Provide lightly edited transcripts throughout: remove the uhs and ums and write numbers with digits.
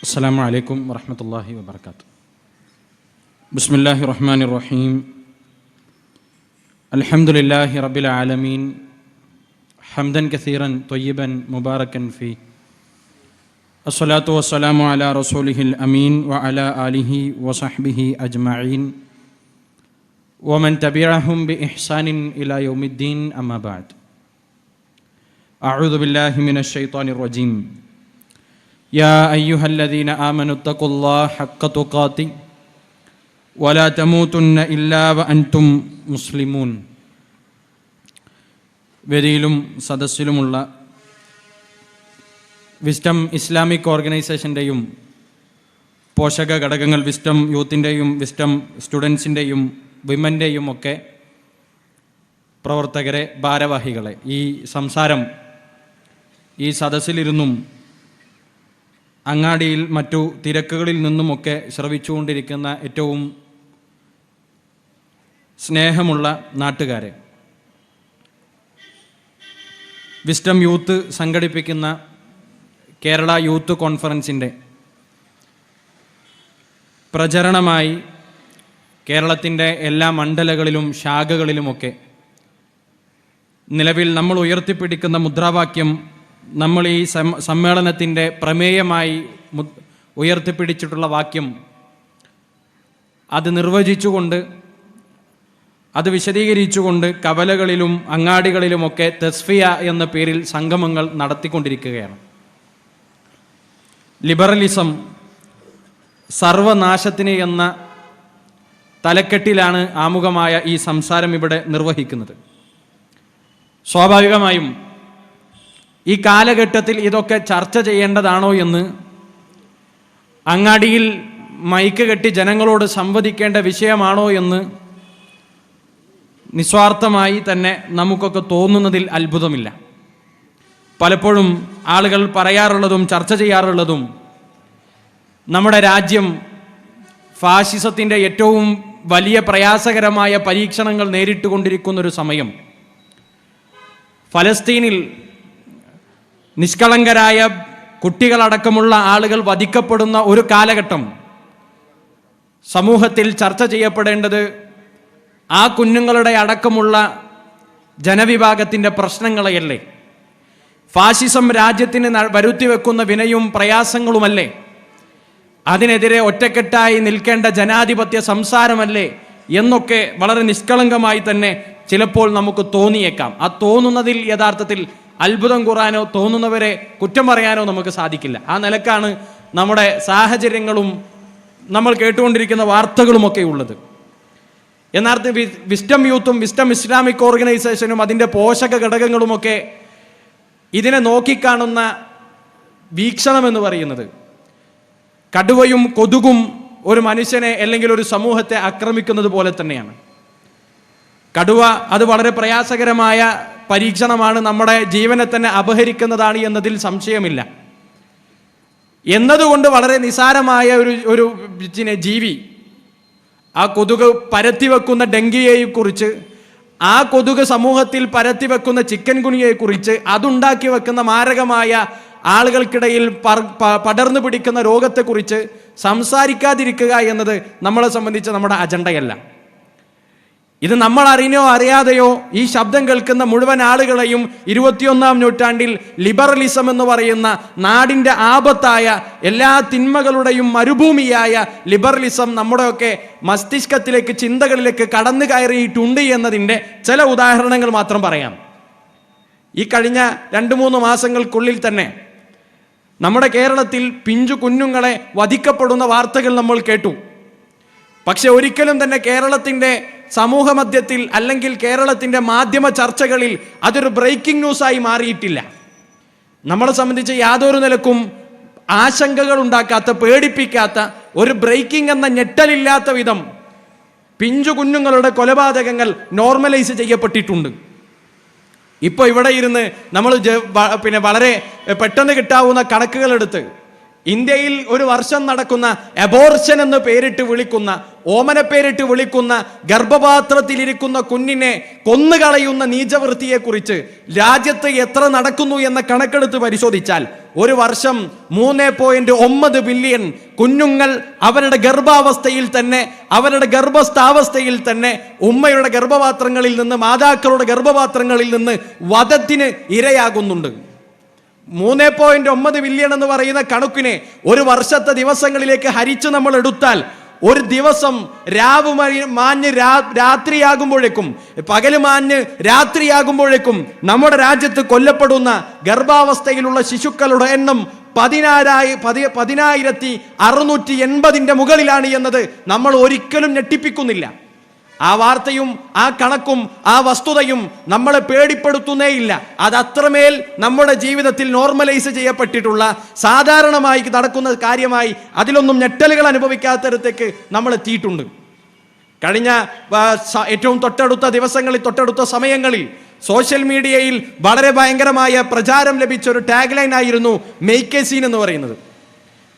السلام عليكم ورحمة الله وبركاته. بسم الله الرحمن الرحيم. الحمد لله رب العالمين حمدا كثيرا طيبا مباركا فيه. الصلاة والسلام على رسوله الأمين وعلى آله وصحبه أجمعين ومن تبعهم بإحسان إلى يوم الدين. أما بعد. أعوذ بالله من الشيطان الرجيم. يا أيها الذين آمنوا اتقوا الله حق تقاته ولا تموتن إلا وأنتم مسلمون. വേദിയിലും സദസ്സിലുമുള്ള wisdom Islamic ഓർഗനൈസേഷൻ്റെയും പോഷക ഘടകങ്ങൾ, വിസ്ഡം യൂത്തിൻ്റെയും വിസ്ഡം സ്റ്റുഡൻസിൻ്റെയും വിമൻ്റെയും ഒക്കെ പ്രവർത്തകരെ, ഭാരവാഹികളെ, ഈ സംസാരം ഈ സദസ്സിലിരുന്നും അങ്ങാടിയിൽ മറ്റു തിരക്കുകളിൽ നിന്നുമൊക്കെ ശ്രവിച്ചുകൊണ്ടിരിക്കുന്ന ഏറ്റവും സ്നേഹമുള്ള നാട്ടുകാരെ, വിസ്ഡം യൂത്ത് സംഘടിപ്പിക്കുന്ന കേരള യൂത്ത് കോൺഫറൻസിൻ്റെ പ്രചരണമായി കേരളത്തിൻ്റെ എല്ലാ മണ്ഡലങ്ങളിലും ശാഖകളിലുമൊക്കെ നിലവിൽ നമ്മൾ ഉയർത്തിപ്പിടിക്കുന്ന മുദ്രാവാക്യം, നമ്മൾ ഈ സമ്മേളനത്തിൻ്റെ പ്രമേയമായി ഉയർത്തിപ്പിടിച്ചിട്ടുള്ള വാക്യം, അത് നിർവചിച്ചുകൊണ്ട്, അത് വിശദീകരിച്ചുകൊണ്ട് കവലകളിലും അങ്ങാടികളിലുമൊക്കെ തസ്ഫിയ എന്ന പേരിൽ സംഗമങ്ങൾ നടത്തിക്കൊണ്ടിരിക്കുകയാണ്. ലിബറലിസം സർവനാശത്തിന് എന്ന തലക്കെട്ടിലാണ് ആമുഖമായ ഈ സംസാരം ഇവിടെ നിർവഹിക്കുന്നത്. സ്വാഭാവികമായും ഈ കാലഘട്ടത്തിൽ ഇതൊക്കെ ചർച്ച ചെയ്യേണ്ടതാണോ എന്ന്, അങ്ങാടിയിൽ മൈക്ക് കെട്ടി ജനങ്ങളോട് സംവദിക്കേണ്ട വിഷയമാണോ എന്ന് നിസ്വാർത്ഥമായി തന്നെ നമുക്കൊക്കെ തോന്നുന്നതിൽ അത്ഭുതമില്ല. പലപ്പോഴും ആളുകൾ പറയാറുള്ളതും ചർച്ച ചെയ്യാറുള്ളതും നമ്മുടെ രാജ്യം ഫാഷിസത്തിൻ്റെ ഏറ്റവും വലിയ പ്രയാസകരമായ പരീക്ഷണങ്ങൾ നേരിട്ടുകൊണ്ടിരിക്കുന്നൊരു സമയം, ഫലസ്തീനിൽ നിഷ്കളങ്കരായ കുട്ടികളടക്കമുള്ള ആളുകൾ വധിക്കപ്പെടുന്ന ഒരു കാലഘട്ടം, സമൂഹത്തിൽ ചർച്ച ചെയ്യപ്പെടേണ്ടത് ആ കുഞ്ഞുങ്ങളുടെ അടക്കമുള്ള ജനവിഭാഗത്തിൻ്റെ പ്രശ്നങ്ങളെയല്ലേ? ഫാഷിസം രാജ്യത്തിന് വരുത്തി വെക്കുന്ന വിനയും പ്രയാസങ്ങളുമല്ലേ? അതിനെതിരെ ഒറ്റക്കെട്ടായി നിൽക്കേണ്ട ജനാധിപത്യ സംസാരമല്ലേ എന്നൊക്കെ വളരെ നിഷ്കളങ്കമായി തന്നെ ചിലപ്പോൾ നമുക്ക് തോന്നിയേക്കാം. ആ തോന്നുന്നതിൽ യഥാർത്ഥത്തിൽ അത്ഭുതം കൂറാനോ തോന്നുന്നവരെ കുറ്റം പറയാനോ നമുക്ക് സാധിക്കില്ല. ആ നിലക്കാണ് നമ്മുടെ സാഹചര്യങ്ങളും നമ്മൾ കേട്ടുകൊണ്ടിരിക്കുന്ന വാർത്തകളുമൊക്കെ ഉള്ളത്. യഥാർത്ഥ വിസ്ഡം യൂത്തും വിസ്ഡം ഇസ്ലാമിക് ഓർഗനൈസേഷനും അതിൻ്റെ പോഷക ഘടകങ്ങളുമൊക്കെ ഇതിനെ നോക്കിക്കാണുന്ന വീക്ഷണം എന്ന് പറയുന്നത്, കടുവയും കൊതുകും ഒരു മനുഷ്യനെ അല്ലെങ്കിൽ ഒരു സമൂഹത്തെ ആക്രമിക്കുന്നത് പോലെ തന്നെയാണ്. കടുവ അത് വളരെ പ്രയാസകരമായ പരീക്ഷണമാണ്, നമ്മുടെ ജീവനെ തന്നെ അപഹരിക്കുന്നതാണ് എന്നതിൽ സംശയമില്ല. എന്നതുകൊണ്ട് വളരെ നിസാരമായ ഒരു ജീവി, ആ കൊതുക് പരത്തിവെക്കുന്ന ഡെങ്കിയെക്കുറിച്ച്, ആ കൊതുക് സമൂഹത്തിൽ പരത്തിവെക്കുന്ന ചിക്കൻ ഗുനിയെക്കുറിച്ച്, അതുണ്ടാക്കി വെക്കുന്ന മാരകമായ ആളുകൾക്കിടയിൽ പടർന്നു പിടിക്കുന്ന രോഗത്തെക്കുറിച്ച് സംസാരിക്കാതിരിക്കുക എന്നത് നമ്മളെ സംബന്ധിച്ച് നമ്മുടെ അജണ്ടയല്ല. ഇത് നമ്മൾ അറിഞ്ഞോ അറിയാതെയോ ഈ ശബ്ദം കേൾക്കുന്ന മുഴുവൻ ആളുകളെയും 21-ാം നൂറ്റാണ്ടിൽ ലിബറലിസം എന്ന് പറയുന്ന നാടിൻ്റെ ആപത്തായ എല്ലാ തിന്മകളുടെയും മരുഭൂമിയായ ലിബറലിസം നമ്മുടെയൊക്കെ മസ്തിഷ്കത്തിലേക്ക്, ചിന്തകളിലേക്ക് കടന്നു കയറിയിട്ടുണ്ട് എന്നതിൻ്റെ ചില ഉദാഹരണങ്ങൾ മാത്രം പറയാം. ഈ കഴിഞ്ഞ 2-3 മാസങ്ങൾക്കുള്ളിൽ തന്നെ നമ്മുടെ കേരളത്തിൽ പിഞ്ചു കുഞ്ഞുങ്ങളെ വധിക്കപ്പെടുന്ന വാർത്തകൾ നമ്മൾ കേട്ടു. പക്ഷെ ഒരിക്കലും തന്നെ കേരളത്തിൻ്റെ സമൂഹ മധ്യത്തിൽ അല്ലെങ്കിൽ കേരളത്തിൻ്റെ മാധ്യമ ചർച്ചകളിൽ അതൊരു ബ്രേക്കിംഗ് ന്യൂസായി മാറിയിട്ടില്ല. നമ്മളെ സംബന്ധിച്ച് യാതൊരു നിലക്കും ആശങ്കകൾ ഉണ്ടാക്കാത്ത, പേടിപ്പിക്കാത്ത, ഒരു ബ്രേക്കിംഗ് എന്ന ഞെട്ടലില്ലാത്ത വിധം പിഞ്ചു കുഞ്ഞുങ്ങളുടെ കൊലപാതകങ്ങൾ നോർമലൈസ് ചെയ്യപ്പെട്ടിട്ടുണ്ട്. ഇപ്പോൾ ഇവിടെ ഇരുന്ന് നമ്മൾ വളരെ പെട്ടെന്ന് കിട്ടാവുന്ന കണക്കുകളെടുത്ത് ഇന്ത്യയിൽ ഒരു വർഷം നടക്കുന്ന അബോർഷൻ എന്ന് പേരിട്ട് വിളിക്കുന്ന, ഓമന പേരിട്ട് വിളിക്കുന്ന ഗർഭപാത്രത്തിലിരിക്കുന്ന കുഞ്ഞിനെ കൊന്നുകളയുന്ന നീചവൃത്തിയെക്കുറിച്ച് രാജ്യത്ത് എത്ര നടക്കുന്നു എന്ന കണക്കെടുത്ത് പരിശോധിച്ചാൽ ഒരു വർഷം 3.9 ബില്യൺ കുഞ്ഞുങ്ങൾ അവരുടെ ഗർഭാവസ്ഥയിൽ തന്നെ, അവരുടെ ഗർഭസ്ഥാവസ്ഥയിൽ തന്നെ ഉമ്മയുടെ ഗർഭപാത്രങ്ങളിൽ നിന്ന്, മാതാക്കളുടെ ഗർഭപാത്രങ്ങളിൽ നിന്ന് വധത്തിന് ഇരയാകുന്നുണ്ട്. 3.9 ബില്യൺ എന്ന് പറയുന്ന കണക്കിനെ ഒരു വർഷത്തെ ദിവസങ്ങളിലേക്ക് ഹരിച്ച് നമ്മൾ എടുത്താൽ ഒരു ദിവസം രാവ് മാഞ്ഞ് രാത്രിയാകുമ്പോഴേക്കും, പകല് മാഞ്ഞ് രാത്രിയാകുമ്പോഴേക്കും നമ്മുടെ രാജ്യത്ത് കൊല്ലപ്പെടുന്ന ഗർഭാവസ്ഥയിലുള്ള ശിശുക്കളുടെ എണ്ണം 10,680 മുകളിലാണ് എന്നത് നമ്മൾ ഒരിക്കലും ഞെട്ടിപ്പിക്കുന്നില്ല. ആ വാർത്തയും ആ കണക്കും ആ വസ്തുതയും നമ്മളെ പേടിപ്പെടുത്തുന്നേയില്ല. അത് അത്രമേൽ നമ്മുടെ ജീവിതത്തിൽ നോർമലൈസ് ചെയ്യപ്പെട്ടിട്ടുള്ള, സാധാരണമായി നടക്കുന്ന കാര്യമായി, അതിലൊന്നും ഞെട്ടലുകൾ അനുഭവിക്കാത്തടത്തേക്ക് നമ്മൾ എത്തിയിട്ടുണ്ട്. കഴിഞ്ഞ ഏറ്റവും തൊട്ടടുത്ത ദിവസങ്ങളിൽ, തൊട്ടടുത്ത സമയങ്ങളിൽ സോഷ്യൽ മീഡിയയിൽ വളരെ ഭയങ്കരമായ പ്രചാരം ലഭിച്ച ഒരു ടാഗ് ലൈൻ ആയിരുന്നു മെയ്ക്ക് എ സീൻ എന്ന് പറയുന്നത്.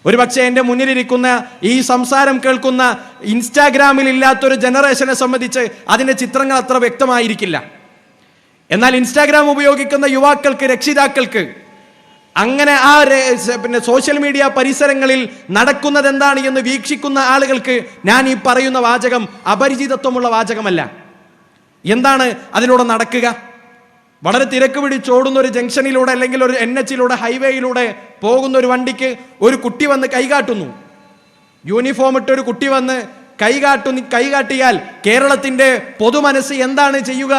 ഒരു പക്ഷേ എൻ്റെ മുന്നിലിരിക്കുന്ന ഈ സംസാരം കേൾക്കുന്ന ഇൻസ്റ്റാഗ്രാമിൽ ഇല്ലാത്തൊരു ജനറേഷനെ സംബന്ധിച്ച് അതിൻ്റെ ചിത്രങ്ങൾ അത്ര വ്യക്തമായിരിക്കില്ല. എന്നാൽ ഇൻസ്റ്റാഗ്രാം ഉപയോഗിക്കുന്ന യുവാക്കൾക്ക്, രക്ഷിതാക്കൾക്ക് അങ്ങനെ പിന്നെ സോഷ്യൽ മീഡിയ പരിസരങ്ങളിൽ നടക്കുന്നത് എന്താണ് എന്ന് വീക്ഷിക്കുന്ന ആളുകൾക്ക് ഞാൻ ഈ പറയുന്ന വാചകം അപരിചിതത്വമുള്ള വാചകമല്ല. എന്താണ് അതിലൂടെ നടക്കുക? വളരെ തിരക്ക് പിടിച്ചോടുന്ന ഒരു ജംഗ്ഷനിലൂടെ അല്ലെങ്കിൽ ഒരു NH-ലൂടെ, ഹൈവേയിലൂടെ പോകുന്ന ഒരു വണ്ടിക്ക് ഒരു കുട്ടി വന്ന് കൈകാട്ടുന്നു. യൂണിഫോം ഇട്ട് ഒരു കുട്ടി വന്ന് കൈകാട്ടിയാൽ കേരളത്തിൻ്റെ പൊതുമനസ്സ് എന്താണ് ചെയ്യുക?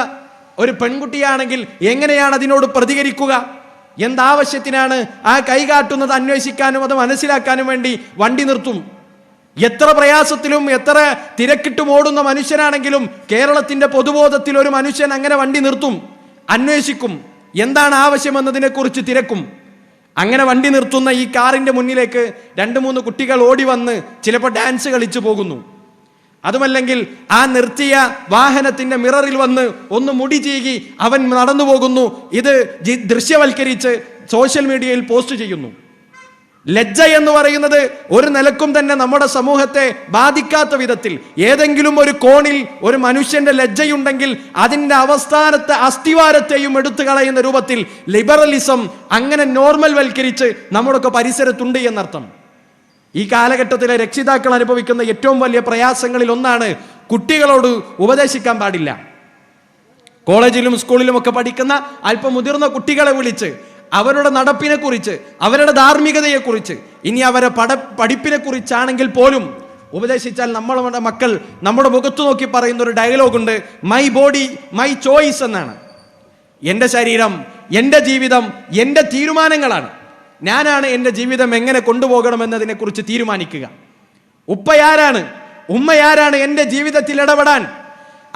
ഒരു പെൺകുട്ടിയാണെങ്കിൽ എങ്ങനെയാണ് അതിനോട് പ്രതികരിക്കുക? എന്താവശ്യത്തിനാണ് ആ കൈകാട്ടുന്നത് അന്വേഷിക്കാനും അത് മനസ്സിലാക്കാനും വേണ്ടി വണ്ടി നിർത്തും. എത്ര പ്രയാസത്തിലും എത്ര തിരക്കിട്ടും ഓടുന്ന മനുഷ്യനാണെങ്കിലും കേരളത്തിൻ്റെ പൊതുബോധത്തിൽ ഒരു മനുഷ്യൻ അങ്ങനെ വണ്ടി നിർത്തും, അന്വേഷിക്കും, എന്താണ് ആവശ്യമെന്നതിനെ കുറിച്ച് തിരക്കും. അങ്ങനെ വണ്ടി നിർത്തുന്ന ഈ കാറിന്റെ മുന്നിലേക്ക് 2-3 കുട്ടികൾ ഓടി വന്ന് ചിലപ്പോൾ ഡാൻസ് കളിച്ചു പോകുന്നു. അതുമല്ലെങ്കിൽ ആ നിർത്തിയ വാഹനത്തിന്റെ മിററിൽ വന്ന് ഒന്ന് മുടി ചീകി അവൻ നടന്നു പോകുന്നു. ഇത് ദൃശ്യവൽക്കരിച്ച് സോഷ്യൽ മീഡിയയിൽ പോസ്റ്റ് ചെയ്യുന്നു. ലജ്ജ എന്ന് പറയുന്നത് ഒരു നിലക്കും തന്നെ നമ്മുടെ സമൂഹത്തെ ബാധിക്കാത്ത വിധത്തിൽ, ഏതെങ്കിലും ഒരു കോണിൽ ഒരു മനുഷ്യന്റെ ലജ്ജയുണ്ടെങ്കിൽ അതിൻ്റെ അവസാനത്തെ അസ്ഥിവാരത്തെയും എടുത്തു കളയുന്ന രൂപത്തിൽ ലിബറലിസം അങ്ങനെ നോർമൽ വൽക്കരിച്ച് നമ്മുടെയൊക്കെ പരിസരത്തുണ്ട് എന്നർത്ഥം. ഈ കാലഘട്ടത്തിലെ രക്ഷിതാക്കൾ അനുഭവിക്കുന്ന ഏറ്റവും വലിയ പ്രയാസങ്ങളിൽ ഒന്നാണ് കുട്ടികളോട് ഉപദേശിക്കാൻ പാടില്ല. കോളേജിലും സ്കൂളിലും ഒക്കെ പഠിക്കുന്ന അല്പം മുതിർന്ന കുട്ടികളെ വിളിച്ച് അവരുടെ നടപ്പിനെ കുറിച്ച്, അവരുടെ ധാർമ്മികതയെക്കുറിച്ച്, ഇനി അവരെ പഠിപ്പിനെ കുറിച്ചാണെങ്കിൽ പോലും ഉപദേശിച്ചാൽ നമ്മളുടെ മക്കൾ നമ്മുടെ മുഖത്ത് നോക്കി പറയുന്ന ഒരു ഡയലോഗുണ്ട്, മൈ ബോഡി മൈ ചോയ്സ് എന്നാണ്. എൻ്റെ ശരീരം, എൻ്റെ ജീവിതം, എൻ്റെ തീരുമാനങ്ങളാണ്. ഞാനാണ് എൻ്റെ ജീവിതം എങ്ങനെ കൊണ്ടുപോകണമെന്നതിനെ കുറിച്ച് തീരുമാനിക്കുക. ഉപ്പയാരാണ്, ഉമ്മയാരാണ് എൻ്റെ ജീവിതത്തിൽ ഇടപെടാൻ?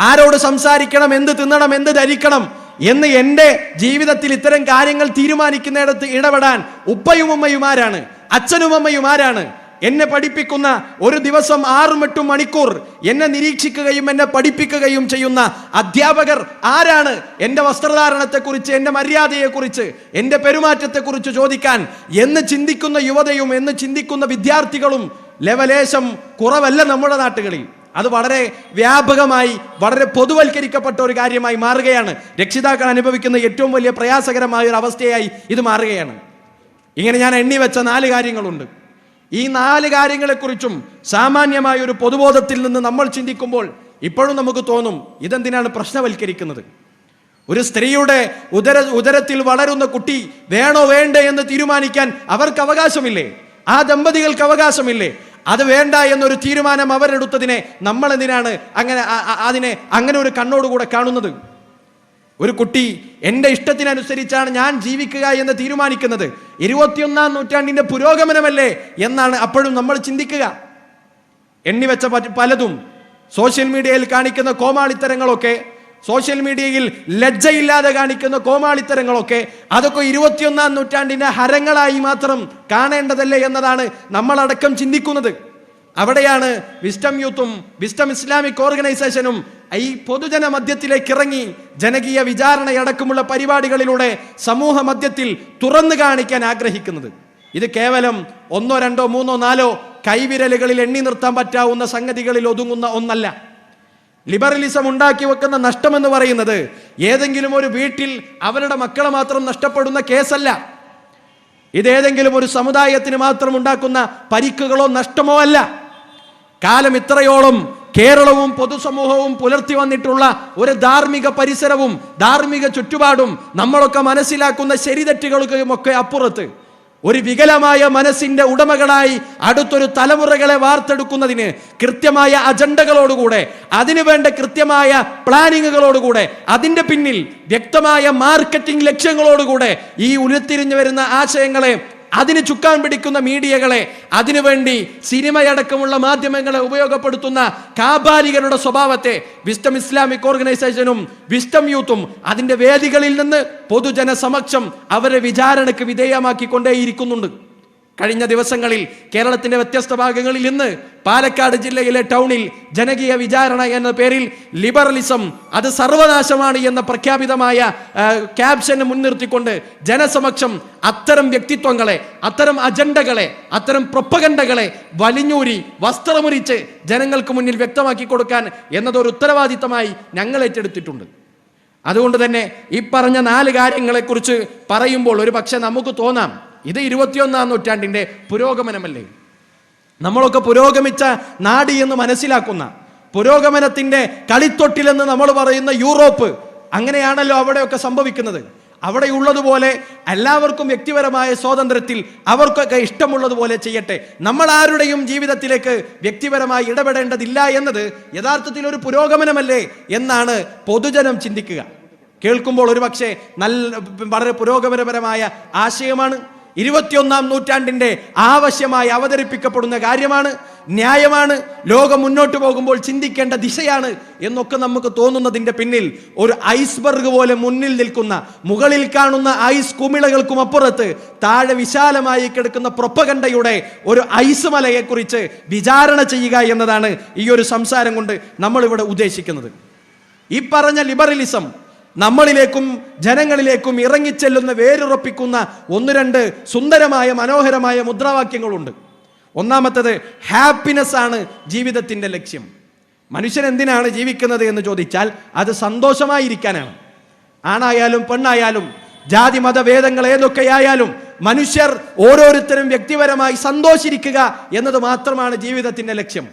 ആരോട് സംസാരിക്കണം, എന്ത് തിന്നണം, എന്ത് ധരിക്കണം എന്ന് എൻ്റെ ജീവിതത്തിൽ ഇത്തരം കാര്യങ്ങൾ തീരുമാനിക്കുന്നിടത്ത് ഇടപെടാൻ ഉപ്പയും ഉമ്മയും ആരാണ്? അച്ഛനും അമ്മയും ആരാണ്? എന്നെ പഠിപ്പിക്കുന്ന, ഒരു ദിവസം 6-8 മണിക്കൂർ എന്നെ നിരീക്ഷിക്കുകയും എന്നെ പഠിപ്പിക്കുകയും ചെയ്യുന്ന അധ്യാപകർ ആരാണ്? എൻ്റെ വസ്ത്രധാരണത്തെക്കുറിച്ച്, എൻ്റെ മര്യാദയെക്കുറിച്ച്, എൻ്റെ പെരുമാറ്റത്തെക്കുറിച്ച് ചോദിക്കാൻ എന്ന് ചിന്തിക്കുന്ന യുവതയും എന്ന് ചിന്തിക്കുന്ന വിദ്യാർത്ഥികളും ലെവലേശം കുറവല്ല നമ്മുടെ നാട്ടുകളിൽ. അത് വളരെ വ്യാപകമായി, വളരെ പൊതുവൽക്കരിക്കപ്പെട്ട ഒരു കാര്യമായി മാറുകയാണ്. രക്ഷിതാക്കൾ അനുഭവിക്കുന്ന ഏറ്റവും വലിയ പ്രയാസകരമായ ഒരു അവസ്ഥയായി ഇത് മാറുകയാണ്. ഇങ്ങനെ ഞാൻ എണ്ണി വെച്ച 4 കാര്യങ്ങളുണ്ട്. ഈ 4 കാര്യങ്ങളെക്കുറിച്ചും സാമാന്യമായ ഒരു പൊതുബോധത്തിൽ നിന്ന് നമ്മൾ ചിന്തിക്കുമ്പോൾ ഇപ്പോഴും നമുക്ക് തോന്നും, ഇതെന്തിനാണ് പ്രശ്നവൽക്കരിക്കുന്നത്? ഒരു സ്ത്രീയുടെ ഉദരത്തിൽ വളരുന്ന കുട്ടി വേണോ വേണ്ടേ എന്ന് തീരുമാനിക്കാൻ അവർക്ക് അവകാശമില്ലേ? ആ ദമ്പതികൾക്ക് അവകാശമില്ലേ? അത് വേണ്ട എന്നൊരു തീരുമാനം അവരെടുത്തതിനെ നമ്മൾ എന്തിനാണ് അങ്ങനെ ഒരു കണ്ണോടുകൂടെ കാണുന്നത്? ഒരു കുട്ടി എൻ്റെ ഇഷ്ടത്തിനനുസരിച്ചാണ് ഞാൻ ജീവിക്കുക എന്ന് തീരുമാനിക്കുന്നത് 21-ാം നൂറ്റാണ്ടിൻ്റെ പുരോഗമനമല്ലേ എന്നാണ് അപ്പോഴും നമ്മൾ ചിന്തിക്കുക. എണ്ണിവെച്ച പലതും, സോഷ്യൽ മീഡിയയിൽ കാണിക്കുന്ന കോമാളിത്തരങ്ങളൊക്കെ, സോഷ്യൽ മീഡിയയിൽ ലജ്ജയില്ലാതെ കാണിക്കുന്ന കോമാളിത്തരങ്ങളൊക്കെ, അതൊക്കെ 21-ാം നൂറ്റാണ്ടിൻ്റെ ഹരങ്ങളായി മാത്രം കാണേണ്ടതല്ലേ എന്നതാണ് നമ്മളടക്കം ചിന്തിക്കുന്നത്. അവിടെയാണ് വിസ്ഡം യൂത്തും വിസ്ഡം ഇസ്ലാമിക് ഓർഗനൈസേഷനും ഈ പൊതുജന മധ്യത്തിലേക്ക് ഇറങ്ങി ജനകീയ വിചാരണയടക്കമുള്ള പരിപാടികളിലൂടെ സമൂഹ മധ്യത്തിൽ തുറന്നു കാണിക്കാൻ ആഗ്രഹിക്കുന്നത്. ഇത് കേവലം 1, 2, 3, 4 കൈവിരലുകളിൽ എണ്ണി നിർത്താൻ പറ്റാവുന്ന സംഗതികളിൽ ഒതുങ്ങുന്ന ഒന്നല്ല. ലിബറലിസം ഉണ്ടാക്കി വെക്കുന്ന നഷ്ടമെന്ന് പറയുന്നത് ഏതെങ്കിലും ഒരു വീട്ടിൽ അവരുടെ മക്കളെ മാത്രം നഷ്ടപ്പെടുന്ന കേസല്ല. ഇതേതെങ്കിലും ഒരു സമുദായത്തിന് മാത്രം ഉണ്ടാക്കുന്ന പരിക്കുകളോ നഷ്ടമോ അല്ല. കാലം ഇത്രയോളം കേരളവും പൊതുസമൂഹവും പുലർത്തി വന്നിട്ടുള്ള ഒരു ധാർമ്മിക പരിസരവും ധാർമ്മിക ചുറ്റുപാടും നമ്മളൊക്കെ മനസ്സിലാക്കുന്ന ശരിതെറ്റുകൾക്കുമൊക്കെ അപ്പുറത്ത് ഒരു വികലമായ മനസ്സിന്റെ ഉടമകളായി അടുത്തൊരു തലമുറകളെ വാർത്തെടുക്കുന്നതിന് കൃത്യമായ അജണ്ടകളോടുകൂടെ, അതിനുവേണ്ട കൃത്യമായ പ്ലാനിങ്ങുകളോടുകൂടെ, അതിന്റെ പിന്നിൽ വ്യക്തമായ മാർക്കറ്റിംഗ് ലക്ഷ്യങ്ങളോടുകൂടെ ഈ ഉരുത്തിരിഞ്ഞു വരുന്ന ആശയങ്ങളെ, അതിന് ചുക്കാൻ പിടിക്കുന്ന മീഡിയകളെ, അതിനുവേണ്ടി സിനിമയടക്കമുള്ള മാധ്യമങ്ങളെ ഉപയോഗപ്പെടുത്തുന്ന കാബാലികരുടെ സ്വഭാവത്തെ വിസ്ഡം ഇസ്ലാമിക് ഓർഗനൈസേഷനും വിസ്ഡം യൂത്തും അതിൻ്റെ വേദികളിൽ നിന്ന് പൊതുജന സമക്ഷം അവരെ വിചാരണയ്ക്ക് വിധേയമാക്കിക്കൊണ്ടേയിരിക്കുന്നുണ്ട്. കഴിഞ്ഞ ദിവസങ്ങളിൽ കേരളത്തിന്റെ വ്യത്യസ്ത ഭാഗങ്ങളിൽ ഇന്ന് പാലക്കാട് ജില്ലയിലെ ടൗണിൽ ജനകീയ വിചാരണ എന്ന പേരിൽ ലിബറലിസം അത് സർവനാശമാണ് എന്ന പ്രഖ്യാപിതമായ ക്യാപ്ഷന് മുൻനിർത്തിക്കൊണ്ട് ജനസമക്ഷം അത്തരം വ്യക്തിത്വങ്ങളെ, അത്തരം അജണ്ടകളെ, അത്തരം പ്രൊപ്പഗണ്ടകളെ വലിഞ്ഞൂരി വസ്ത്രമുരിച്ച് ജനങ്ങൾക്ക് മുന്നിൽ വ്യക്തമാക്കി കൊടുക്കാൻ എന്നതൊരു ഉത്തരവാദിത്തമായി ഞങ്ങൾ ഏറ്റെടുത്തിട്ടുണ്ട്. അതുകൊണ്ട് തന്നെ ഈ പറഞ്ഞ 4 കാര്യങ്ങളെക്കുറിച്ച് പറയുമ്പോൾ ഒരു പക്ഷെ നമുക്ക് തോന്നാം, ഇത് 21-ാം നൂറ്റാണ്ടിൻ്റെ പുരോഗമനമല്ലേ? നമ്മളൊക്കെ പുരോഗമിച്ച നാടി എന്ന് മനസ്സിലാക്കുന്ന, പുരോഗമനത്തിൻ്റെ കളിത്തൊട്ടിലെന്ന് നമ്മൾ പറയുന്ന യൂറോപ്പ്, അങ്ങനെയാണല്ലോ അവിടെയൊക്കെ സംഭവിക്കുന്നത്. അവിടെയുള്ളതുപോലെ എല്ലാവർക്കും വ്യക്തിപരമായ സ്വാതന്ത്ര്യത്തിൽ അവർക്കൊക്കെ ഇഷ്ടമുള്ളതുപോലെ ചെയ്യട്ടെ, നമ്മൾ ആരുടെയും ജീവിതത്തിലേക്ക് വ്യക്തിപരമായി ഇടപെടേണ്ടതില്ല എന്നത് യഥാർത്ഥത്തിൽ ഒരു പുരോഗമനമല്ലേ എന്നാണ് പൊതുജനം ചിന്തിക്കുക. കേൾക്കുമ്പോൾ ഒരു പക്ഷേ വളരെ പുരോഗമനപരമായ ആശയമാണ്, 21-ാം നൂറ്റാണ്ടിൻ്റെ ആവശ്യമായി അവതരിപ്പിക്കപ്പെടുന്ന കാര്യമാണ്, ന്യായമാണ്, ലോകം മുന്നോട്ട് പോകുമ്പോൾ ചിന്തിക്കേണ്ട ദിശയാണ് എന്നൊക്കെ നമുക്ക് തോന്നുന്നതിൻ്റെ പിന്നിൽ ഒരു ഐസ്ബർഗ് പോലെ മുന്നിൽ നിൽക്കുന്ന, മുകളിൽ കാണുന്ന ഐസ് കുമിളകൾക്കും അപ്പുറത്ത് താഴെ വിശാലമായി കിടക്കുന്ന പ്രൊപ്പഗണ്ടയുടെ ഒരു ഐസ് മലയെക്കുറിച്ച് വിചാരണ ചെയ്യുക എന്നതാണ് ഈ ഒരു സംസാരം കൊണ്ട് നമ്മളിവിടെ ഉദ്ദേശിക്കുന്നത്. ഈ പറഞ്ഞ ലിബറലിസം നമ്മളിലേക്കും ജനങ്ങളിലേക്കും ഇറങ്ങിച്ചെല്ലുന്ന, വേരുറപ്പിക്കുന്ന 1-2 സുന്ദരമായ മനോഹരമായ മുദ്രാവാക്യങ്ങളുണ്ട്. ഒന്നാമത്തേത് ഹാപ്പിനെസ് ആണ് ജീവിതത്തിൻ്റെ ലക്ഷ്യം. മനുഷ്യൻ എന്തിനാണ് ജീവിക്കുന്നത് എന്ന് ചോദിച്ചാൽ അത് സന്തോഷമായിരിക്കാനാണ്. ആണായാലും പെണ്ണായാലും ജാതി മതഭേദങ്ങൾ ഏതൊക്കെയായാലും മനുഷ്യർ ഓരോരുത്തരും വ്യക്തിപരമായി സന്തോഷിക്കുക എന്നത് മാത്രമാണ് ജീവിതത്തിൻ്റെ ലക്ഷ്യം.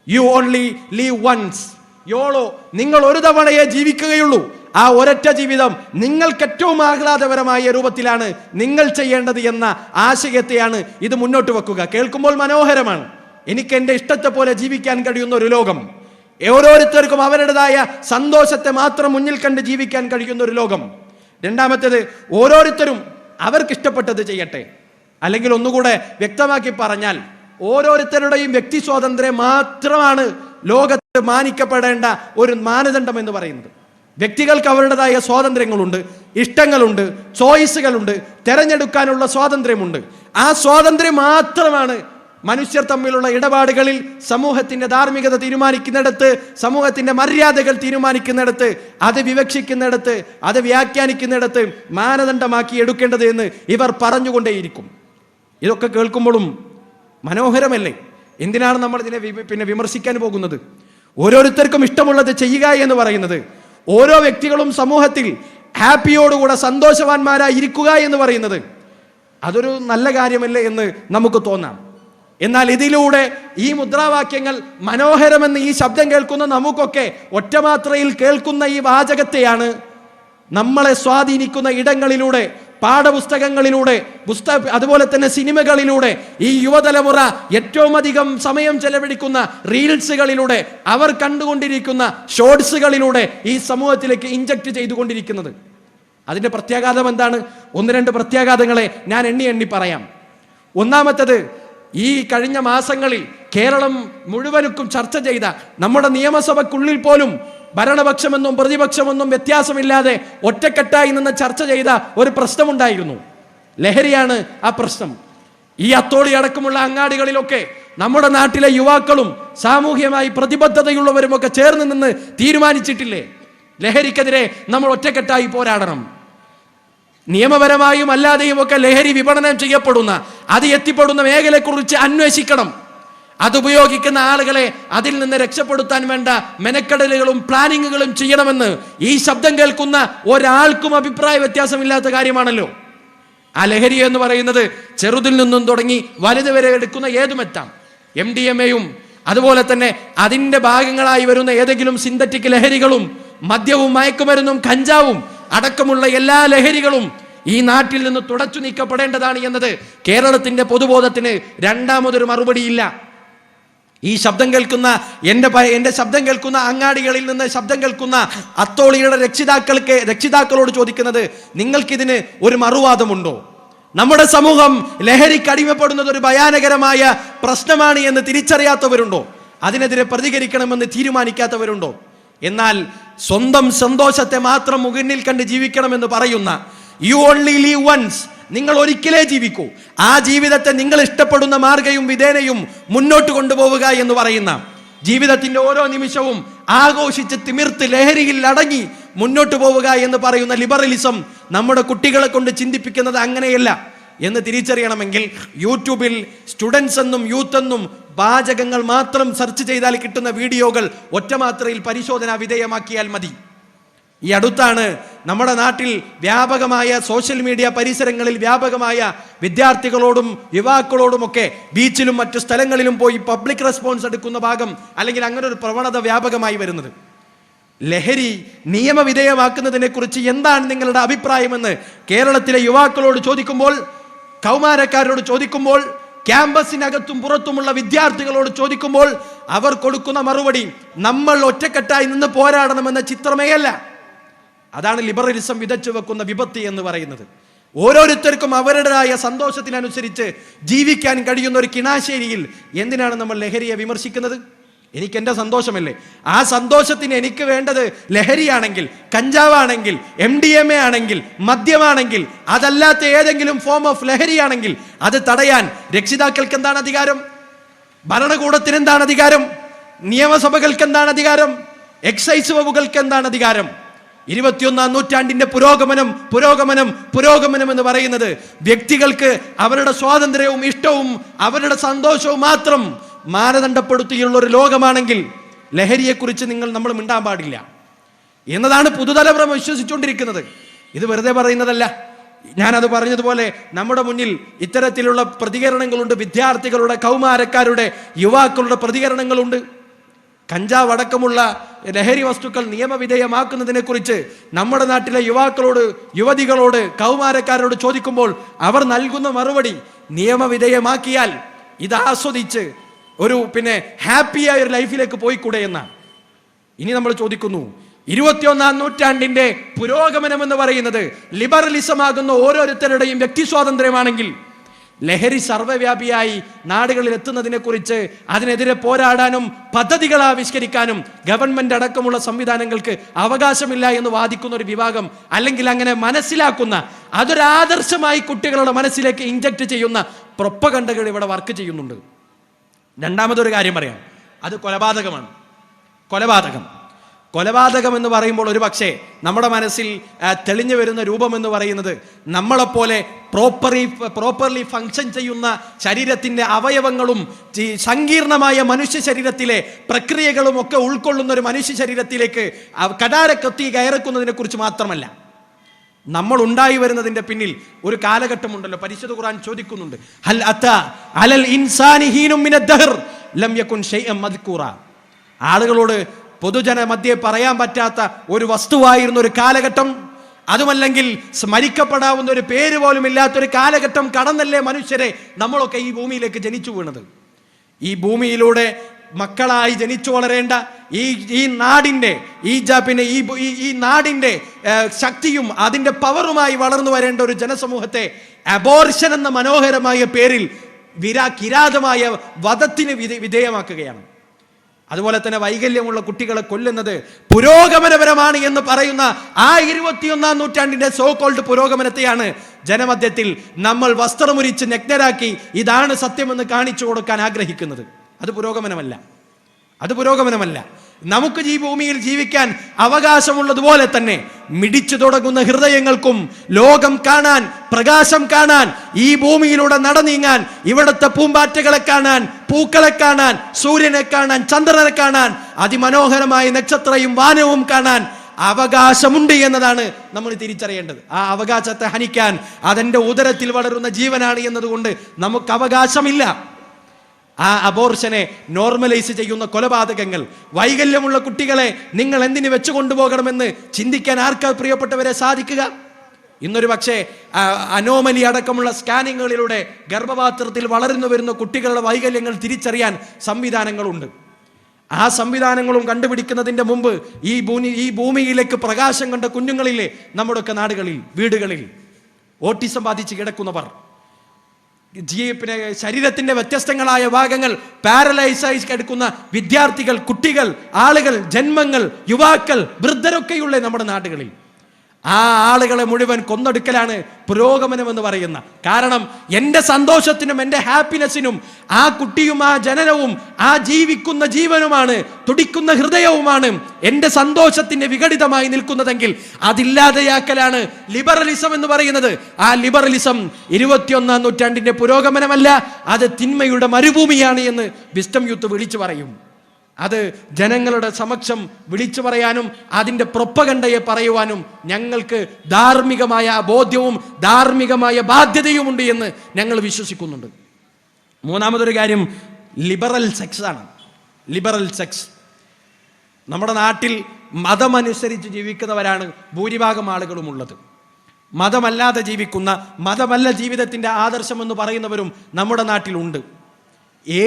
You only leave once, YOLO, നിങ്ങൾ ഒരു തവണയേ ജീവിക്കുകയുള്ളൂ. ആ ഒരൊറ്റ ജീവിതം നിങ്ങൾക്ക് ഏറ്റവും ആഹ്ലാദപരമായ രൂപത്തിലാണ് നിങ്ങൾ ചെയ്യേണ്ടത് എന്ന ആശയത്തെയാണ് ഇത് മുന്നോട്ട് വെക്കുക. കേൾക്കുമ്പോൾ മനോഹരമാണ്. എനിക്ക് എൻ്റെ ഇഷ്ടത്തെ പോലെ ജീവിക്കാൻ കഴിയുന്ന ഒരു ലോകം, ഓരോരുത്തർക്കും അവരുടേതായ സന്തോഷത്തെ മാത്രം മുന്നിൽ കണ്ട് ജീവിക്കാൻ കഴിയുന്ന ഒരു ലോകം. രണ്ടാമത്തേത്, ഓരോരുത്തരും അവർക്കിഷ്ടപ്പെട്ടത് ചെയ്യട്ടെ. അല്ലെങ്കിൽ ഒന്നുകൂടെ വ്യക്തമാക്കി പറഞ്ഞാൽ, ഓരോരുത്തരുടെയും വ്യക്തി സ്വാതന്ത്ര്യം മാത്രമാണ് ലോകത്ത് മാനിക്കപ്പെടേണ്ട ഒരു മാനദണ്ഡം എന്ന് പറയുന്നത്. വ്യക്തികൾക്ക് അവരുടേതായ സ്വാതന്ത്ര്യങ്ങളുണ്ട്, ഇഷ്ടങ്ങളുണ്ട്, ചോയ്സുകളുണ്ട്, തിരഞ്ഞെടുക്കാനുള്ള സ്വാതന്ത്ര്യമുണ്ട്. ആ സ്വാതന്ത്ര്യം മാത്രമാണ് മനുഷ്യർ തമ്മിലുള്ള ഇടപാടുകളിൽ, സമൂഹത്തിന്റെ ധാർമ്മികത തീരുമാനിക്കുന്നിടത്ത്, സമൂഹത്തിന്റെ മര്യാദകൾ തീരുമാനിക്കുന്നിടത്ത്, അത് വിവക്ഷിക്കുന്നിടത്ത്, അത് വ്യാഖ്യാനിക്കുന്നിടത്ത് മാനദണ്ഡമാക്കി എടുക്കേണ്ടത് എന്ന് ഇവർ പറഞ്ഞുകൊണ്ടേയിരിക്കും. ഇതൊക്കെ കേൾക്കുമ്പോഴും മനോഹരമല്ലേ? എന്തിനാണ് നമ്മൾ ഇതിനെ വിമർശിക്കാൻ പോകുന്നത്? ഓരോരുത്തർക്കും ഇഷ്ടമുള്ളത് ചെയ്യുക എന്ന് പറയുന്നത്, ഓരോ വ്യക്തികളും സമൂഹത്തിൽ ഹാപ്പിയോടുകൂടെ സന്തോഷവാന്മാരായി ഇരിക്കുക എന്ന് പറയുന്നത് അതൊരു നല്ല കാര്യമല്ലേ എന്ന് നമുക്ക് തോന്നാം. എന്നാൽ ഇതിലൂടെ ഈ മുദ്രാവാക്യങ്ങൾ മനോഹരമെന്ന് ഈ ശബ്ദം കേൾക്കുന്ന നമുക്കൊക്കെ ഒറ്റമാത്രയിൽ കേൾക്കുന്ന ഈ വാചകത്തെയാണ് നമ്മളെ സ്വാധീനിക്കുന്ന ഇടങ്ങളിലൂടെ, പാഠപുസ്തകങ്ങളിലൂടെ, അതുപോലെ തന്നെ സിനിമകളിലൂടെ, ഈ യുവതലമുറ ഏറ്റവും അധികം സമയം ചെലവഴിക്കുന്ന റീൽസുകളിലൂടെ, അവർ കണ്ടുകൊണ്ടിരിക്കുന്ന ഷോർട്സുകളിലൂടെ ഈ സമൂഹത്തിലേക്ക് ഇഞ്ചക്ട് ചെയ്തുകൊണ്ടിരിക്കുന്നത്. അതിൻ്റെ പ്രത്യാഘാതം എന്താണ്? 1-2 പ്രത്യാഘാതങ്ങളെ ഞാൻ എണ്ണി പറയാം. ഒന്നാമത്തേത്, ഈ കഴിഞ്ഞ മാസങ്ങളിൽ കേരളം മുഴുവനും ചർച്ച ചെയ്ത, നമ്മുടെ നിയമസഭയ്ക്കുള്ളിൽ പോലും ഭരണപക്ഷമെന്നും പ്രതിപക്ഷമെന്നും വ്യത്യാസമില്ലാതെ ഒറ്റക്കെട്ടായി നിന്ന് ചർച്ച ചെയ്ത ഒരു പ്രശ്നമുണ്ടായിരുന്നു. ലഹരിയാണ് ആ പ്രശ്നം. ഈ അത്തോളി അടക്കമുള്ള അങ്ങാടികളിലൊക്കെ നമ്മുടെ നാട്ടിലെ യുവാക്കളും സാമൂഹ്യമായി പ്രതിബദ്ധതയുള്ളവരുമൊക്കെ ചേർന്ന് നിന്ന് തീരുമാനിച്ചിട്ടില്ലേ, ലഹരിക്കെതിരെ നമ്മൾ ഒറ്റക്കെട്ടായി പോരാടണം. നിയമപരമായും അല്ലാതെയും ഒക്കെ ലഹരി വിപണനം ചെയ്യപ്പെടുന്ന, അത് എത്തിപ്പെടുന്ന മേഖലയെക്കുറിച്ച് അന്വേഷിക്കണം. അതുപയോഗിക്കുന്ന ആളുകളെ അതിൽ നിന്ന് രക്ഷപ്പെടുത്താൻ വേണ്ട മെനക്കെടലുകളും പ്ലാനിങ്ങുകളും ചെയ്യണമെന്ന് ഈ ശബ്ദം കേൾക്കുന്ന ഒരാൾക്കും അഭിപ്രായ വ്യത്യാസമില്ലാത്ത കാര്യമാണല്ലോ. ആ ലഹരി എന്ന് പറയുന്നത് ചെറുതിൽ നിന്നും തുടങ്ങി വലുത് വരെ എടുക്കുന്ന ഏതുമെത്താം. MDMA-യും അതുപോലെ തന്നെ അതിൻ്റെ ഭാഗങ്ങളായി വരുന്ന ഏതെങ്കിലും സിന്തറ്റിക് ലഹരികളും മദ്യവും മയക്കുമരുന്നും കഞ്ചാവും അടക്കമുള്ള എല്ലാ ലഹരികളും ഈ നാട്ടിൽ നിന്ന് തുടച്ചു നീക്കപ്പെടേണ്ടതാണ് എന്നത് കേരളത്തിന്റെ പൊതുബോധത്തിന് രണ്ടാമതൊരു മറുപടിയില്ല. ഈ ശബ്ദം കേൾക്കുന്ന എൻ്റെ ശബ്ദം കേൾക്കുന്ന അങ്ങാടികളിൽ നിന്ന് ശബ്ദം കേൾക്കുന്ന അത്തോളിയുടെ രക്ഷിതാക്കളോട് ചോദിക്കുന്നത്, നിങ്ങൾക്കിതിന് ഒരു മറുവാദമുണ്ടോ? നമ്മുടെ സമൂഹം ലഹരിക്ക് അടിമപ്പെടുന്നത് ഒരു ഭയാനകരമായ പ്രശ്നമാണ് എന്ന് തിരിച്ചറിയാത്തവരുണ്ടോ? അതിനെതിരെ പ്രതികരിക്കണമെന്ന് തീരുമാനിക്കാത്തവരുണ്ടോ? എന്നാൽ സ്വന്തം സന്തോഷത്തെ മാത്രം മുന്നിൽ കണ്ട് ജീവിക്കണമെന്ന് പറയുന്ന യു ഓൺലി ലീവ് വൺസ്, നിങ്ങൾ ഒരിക്കലേ ജീവിക്കൂ, ആ ജീവിതത്തെ നിങ്ങൾ ഇഷ്ടപ്പെടുന്ന മാർഗയും വിധേനയും മുന്നോട്ട് കൊണ്ടുപോവുക എന്ന് പറയുന്ന, ജീവിതത്തിന്റെ ഓരോ നിമിഷവും ആഘോഷിച്ച് തിമിർത്ത് ലഹരിയിൽ അടങ്ങി മുന്നോട്ട് പോവുക എന്ന് പറയുന്ന ലിബറലിസം നമ്മുടെ കുട്ടികളെ കൊണ്ട് ചിന്തിപ്പിക്കുന്നത് അങ്ങനെയല്ല എന്ന് തിരിച്ചറിയണമെങ്കിൽ യൂട്യൂബിൽ സ്റ്റുഡൻസ് എന്നും യൂത്ത് എന്നും വാചകങ്ങൾ മാത്രം സെർച്ച് ചെയ്താൽ കിട്ടുന്ന വീഡിയോകൾ ഒറ്റമാത്രയിൽ പരിശോധന വിധേയമാക്കിയാൽ മതി. ഈ അടുത്താണ് നമ്മുടെ നാട്ടിൽ വ്യാപകമായ സോഷ്യൽ മീഡിയ പരിസരങ്ങളിൽ വ്യാപകമായ വിദ്യാർത്ഥികളോടും യുവാക്കളോടുമൊക്കെ ബീച്ചിലും മറ്റു സ്ഥലങ്ങളിലും പോയി പബ്ലിക് റെസ്പോൺസ് എടുക്കുന്ന ഭാഗം, അല്ലെങ്കിൽ അങ്ങനെ ഒരു പ്രവണത വ്യാപകമായി വരുന്നത്. ലഹരി നിയമവിധേയമാക്കുന്നതിനെ കുറിച്ച് എന്താണ് നിങ്ങളുടെ അഭിപ്രായമെന്ന് കേരളത്തിലെ യുവാക്കളോട് ചോദിക്കുമ്പോൾ, കൗമാരക്കാരോട് ചോദിക്കുമ്പോൾ, ക്യാമ്പസിനകത്തും പുറത്തുമുള്ള വിദ്യാർത്ഥികളോട് ചോദിക്കുമ്പോൾ അവർ കൊടുക്കുന്ന മറുപടി നമ്മൾ ഒറ്റക്കെട്ടായി നിന്ന് പോരാടണമെന്ന ചിത്രമേ അല്ല. അതാണ് ലിബറലിസം വിതച്ചു വെക്കുന്ന വിപത്ത് എന്ന് പറയുന്നത്. ഓരോരുത്തർക്കും അവരുടേതായ സന്തോഷത്തിനനുസരിച്ച് ജീവിക്കാൻ കഴിയുന്ന ഒരു കിണാശ്ശേരിയിൽ എന്തിനാണ് നമ്മൾ ലഹരിയെ വിമർശിക്കുന്നത്? എനിക്ക് എൻ്റെ സന്തോഷമല്ലേ, ആ സന്തോഷത്തിന് എനിക്ക് വേണ്ടത് ലഹരിയാണെങ്കിൽ, കഞ്ചാവാണെങ്കിൽ, MDMA ആണെങ്കിൽ, മദ്യമാണെങ്കിൽ, അതല്ലാത്ത ഏതെങ്കിലും ഫോം ഓഫ് ലഹരിയാണെങ്കിൽ അത് തടയാൻ രക്ഷിതാക്കൾക്ക് എന്താണ് അധികാരം? ഭരണകൂടത്തിന് എന്താണ് അധികാരം? നിയമസഭകൾക്ക് എന്താണ് അധികാരം? എക്സൈസ് വകുപ്പുകൾക്ക് എന്താണ് അധികാരം? 21ാം നൂറ്റാണ്ടിന്റെ പുരോഗമനം എന്ന് പറയുന്നത് വ്യക്തികൾക്ക് അവരുടെ സ്വാതന്ത്ര്യവും ഇഷ്ടവും അവരുടെ സന്തോഷവും മാത്രം മാനദണ്ഡപ്പെടുത്തിയുള്ള ഒരു ലോകമാണെങ്കിൽ ലഹരിയെക്കുറിച്ച് നമ്മൾ മിണ്ടാൻ പാടില്ല എന്നതാണ് പുതുതലമുറ വിശ്വസിച്ചുകൊണ്ടിരിക്കുന്നത്. ഇത് വെറുതെ പറയുന്നതല്ല. ഞാനത് പറഞ്ഞതുപോലെ നമ്മുടെ മുന്നിൽ ഇത്തരത്തിലുള്ള പ്രതികരണങ്ങളുണ്ട്. വിദ്യാർത്ഥികളുടെ, കൗമാരക്കാരുടെ, യുവാക്കളുടെ പ്രതികരണങ്ങളുണ്ട്. കഞ്ചാവ് അടക്കമുള്ള ലഹരി വസ്തുക്കൾ നിയമവിധേയമാക്കുന്നതിനെ കുറിച്ച് നമ്മുടെ നാട്ടിലെ യുവാക്കളോട്, യുവതികളോട്, കൗമാരക്കാരോട് ചോദിക്കുമ്പോൾ അവർ നൽകുന്ന മറുപടി നിയമവിധേയമാക്കിയാൽ ഇത് ആസ്വദിച്ച് ഒരു ഹാപ്പിയായ ഒരു ലൈഫിലേക്ക് പോയിക്കൂടെ എന്നാണ്. ഇനി നമ്മൾ ചോദിക്കുന്നു, 21ാം നൂറ്റാണ്ടിന്റെ പുരോഗമനം എന്ന് പറയുന്നത് ലിബറലിസം ആകുന്ന ഓരോരുത്തരുടെയും വ്യക്തി സ്വാതന്ത്ര്യമാണെങ്കിൽ ലഹരി സർവ്വവ്യാപിയായി നാടുകളിൽ എത്തുന്നതിനെ കുറിച്ച് അതിനെതിരെ പോരാടാനും പദ്ധതികൾ ആവിഷ്കരിക്കാനും ഗവൺമെന്റ് അടക്കമുള്ള സംവിധാനങ്ങൾക്ക് അവകാശമില്ല എന്ന് വാദിക്കുന്ന ഒരു വിഭാഗം, അല്ലെങ്കിൽ അങ്ങനെ മനസ്സിലാക്കുന്ന, അതൊരു ആദർശമായി കുട്ടികളുടെ മനസ്സിലേക്ക് ഇൻജക്ട് ചെയ്യുന്ന പ്രൊപ്പഗണ്ടകൾ ഇവിടെ വർക്ക് ചെയ്യുന്നുണ്ട്. രണ്ടാമതൊരു കാര്യം പറയാം, അത് കൊലപാതകമാണ്. കൊലപാതകം എന്ന് പറയുമ്പോൾ ഒരു പക്ഷേ നമ്മുടെ മനസ്സിൽ തെളിഞ്ഞു വരുന്ന രൂപം എന്ന് പറയുന്നത് നമ്മളെപ്പോലെ പ്രോപ്പർലി ഫങ്ഷൻ ചെയ്യുന്ന ശരീരത്തിൻ്റെ അവയവങ്ങളും സങ്കീർണമായ മനുഷ്യ ശരീരത്തിലെ പ്രക്രിയകളും ഒക്കെ ഉൾക്കൊള്ളുന്ന ഒരു മനുഷ്യ ശരീരത്തിലേക്ക് കടാരക്കത്തി കയറക്കുന്നതിനെ കുറിച്ച് മാത്രമല്ല. നമ്മൾ ഉണ്ടായി വരുന്നതിൻ്റെ പിന്നിൽ ഒരു കാലഘട്ടമുണ്ടല്ലോ. പരിശുദ്ധ ഖുർആൻ ചോദിക്കുന്നുണ്ട്, ഹൽ അതാ അലൽ ഇൻസാനി ഹീനും മിനദ് ദഹർ ലം യകുൻ ഷൈഅൻ മദ്കൂറ. ആളുകളോട് പൊതുജന മധ്യേ പറയാൻ പറ്റാത്ത ഒരു വസ്തുവായിരുന്ന ഒരു കാലഘട്ടം, അതുമല്ലെങ്കിൽ സ്മരിക്കപ്പെടാവുന്ന ഒരു പേര് പോലും ഇല്ലാത്തൊരു കാലഘട്ടം കടന്നല്ലേ മനുഷ്യരെ നമ്മളൊക്കെ ഈ ഭൂമിയിലേക്ക് ജനിച്ചു വീണത്. ഈ ഭൂമിയിലൂടെ മക്കളായി ജനിച്ചു വളരേണ്ട ഈ നാടിൻ്റെ ഈ നാടിൻ്റെ ശക്തിയും അതിൻ്റെ പവറുമായി വളർന്നു വരേണ്ട ഒരു ജനസമൂഹത്തെ അബോർഷൻ എന്ന മനോഹരമായ പേരിൽ കിരാതമായ വധത്തിന് വിധേയമാക്കുകയാണ്. അതുപോലെ തന്നെ വൈകല്യമുള്ള കുട്ടികളെ കൊല്ലുന്നത് പുരോഗമനപരമാണ് എന്ന് പറയുന്ന ആ 21ാം നൂറ്റാണ്ടിന്റെ സോ കോൾഡ് പുരോഗമനത്തെയാണ് ജനമധ്യത്തിൽ നമ്മൾ വസ്ത്രമുരിച്ച് നഗ്നരാക്കി ഇതാണ് സത്യമെന്ന് കാണിച്ചു കൊടുക്കാൻ ആഗ്രഹിക്കുന്നത്. അത് പുരോഗമനമല്ല. നമുക്ക് ഈ ഭൂമിയിൽ ജീവിക്കാൻ അവകാശമുള്ളതുപോലെ തന്നെ മിടിച്ചു തുടങ്ങുന്ന ഹൃദയങ്ങൾക്കും ലോകം കാണാൻ, പ്രകാശം കാണാൻ, ഈ ഭൂമിയിലൂടെ നടനീങ്ങാൻ, ഇവിടുത്തെ പൂമ്പാറ്റകളെ കാണാൻ, പൂക്കളെ കാണാൻ, സൂര്യനെ കാണാൻ, ചന്ദ്രനെ കാണാൻ, അതിമനോഹരമായ നക്ഷത്രയും വാനവും കാണാൻ അവകാശമുണ്ട് എന്നതാണ് നമ്മൾ തിരിച്ചറിയേണ്ടത്. ആ അവകാശത്തെ ഹനിക്കാൻ അതെന്റെ ഉദരത്തിൽ വളരുന്ന ജീവനാണ് എന്നതുകൊണ്ട് നമുക്ക് അവകാശമില്ല. ആ അബോർഷനെ നോർമലൈസ് ചെയ്യുന്ന കൊലപാതകങ്ങൾ, വൈകല്യമുള്ള കുട്ടികളെ നിങ്ങൾ എന്തിനു വെച്ചു കൊണ്ടുപോകണമെന്ന് ചിന്തിക്കാൻ ആർക്കാ പ്രിയപ്പെട്ടവരെ സാധിക്കുക? ഇന്നൊരു പക്ഷേ അനോമലി അടക്കമുള്ള സ്കാനിങ്ങുകളിലൂടെ ഗർഭപാത്രത്തിൽ വളർന്നു വരുന്ന കുട്ടികളുടെ വൈകല്യങ്ങൾ തിരിച്ചറിയാൻ സംവിധാനങ്ങളുണ്ട്. ആ സംവിധാനങ്ങളും കണ്ടുപിടിക്കുന്നതിൻ്റെ മുമ്പ് ഈ ഭൂമിയിലേക്ക് പ്രകാശം കണ്ട കുഞ്ഞുങ്ങളിലെ നമ്മുടെയൊക്കെ നാടുകളിൽ, വീടുകളിൽ ഓട്ടിസം ബാധിച്ച് കിടക്കുന്നവർ, പിന്നെ ശരീരത്തിന്റെ വ്യത്യസ്തങ്ങളായ ഭാഗങ്ങൾ പാരലൈസായി കിടക്കുന്ന വിദ്യാർത്ഥികൾ, കുട്ടികൾ, ആളുകൾ, ജന്മങ്ങൾ, യുവാക്കൾ, വൃദ്ധരൊക്കെയുള്ള നമ്മുടെ നാടുകളിൽ ആ ആളുകളെ മുഴുവൻ കൊന്നൊടുക്കലാണ് പുരോഗമനം എന്ന് പറയുന്ന. കാരണം എൻ്റെ സന്തോഷത്തിനും എൻ്റെ ഹാപ്പിനെസ്സിനും ആ കുട്ടിയും ആ ജനനവും ആ ജീവിക്കുന്ന ജീവനുമാണ്, തുടിക്കുന്ന ഹൃദയവുമാണ് എൻ്റെ സന്തോഷത്തിന്റെ വിഘടിതമായി നിൽക്കുന്നതെങ്കിൽ അതില്ലാതെയാക്കലാണ് ലിബറലിസം എന്ന് പറയുന്നത്. ആ ലിബറലിസം 21-ാം നൂറ്റാണ്ടിന്റെ പുരോഗമനമല്ല, അത് തിന്മയുടെ മരുഭൂമിയാണ് എന്ന് വിസ്ഡം യൂത്ത് വിളിച്ചു പറയും. അത് ജനങ്ങളുടെ സമക്ഷം വിളിച്ചു പറയാനും അതിൻ്റെ പ്രൊപ്പഗണ്ടയെ പറയുവാനും ഞങ്ങൾക്ക് ധാർമ്മികമായ ബോധ്യവും ധാർമ്മികമായ ബാധ്യതയുമുണ്ട് എന്ന് ഞങ്ങൾ വിശ്വസിക്കുന്നുണ്ട്. മൂന്നാമതൊരു കാര്യം ലിബറൽ സെക്സ് ആണ്. ലിബറൽ സെക്സ് നമ്മുടെ നാട്ടിൽ മതമനുസരിച്ച് ജീവിക്കുന്നവരാണ് ഭൂരിഭാഗം ആളുകളും ഉള്ളത്. മതമല്ലാതെ ജീവിക്കുന്ന, മതമല്ല ജീവിതത്തിൻ്റെ ആദർശം എന്ന് പറയുന്നവരും നമ്മുടെ നാട്ടിലുണ്ട്.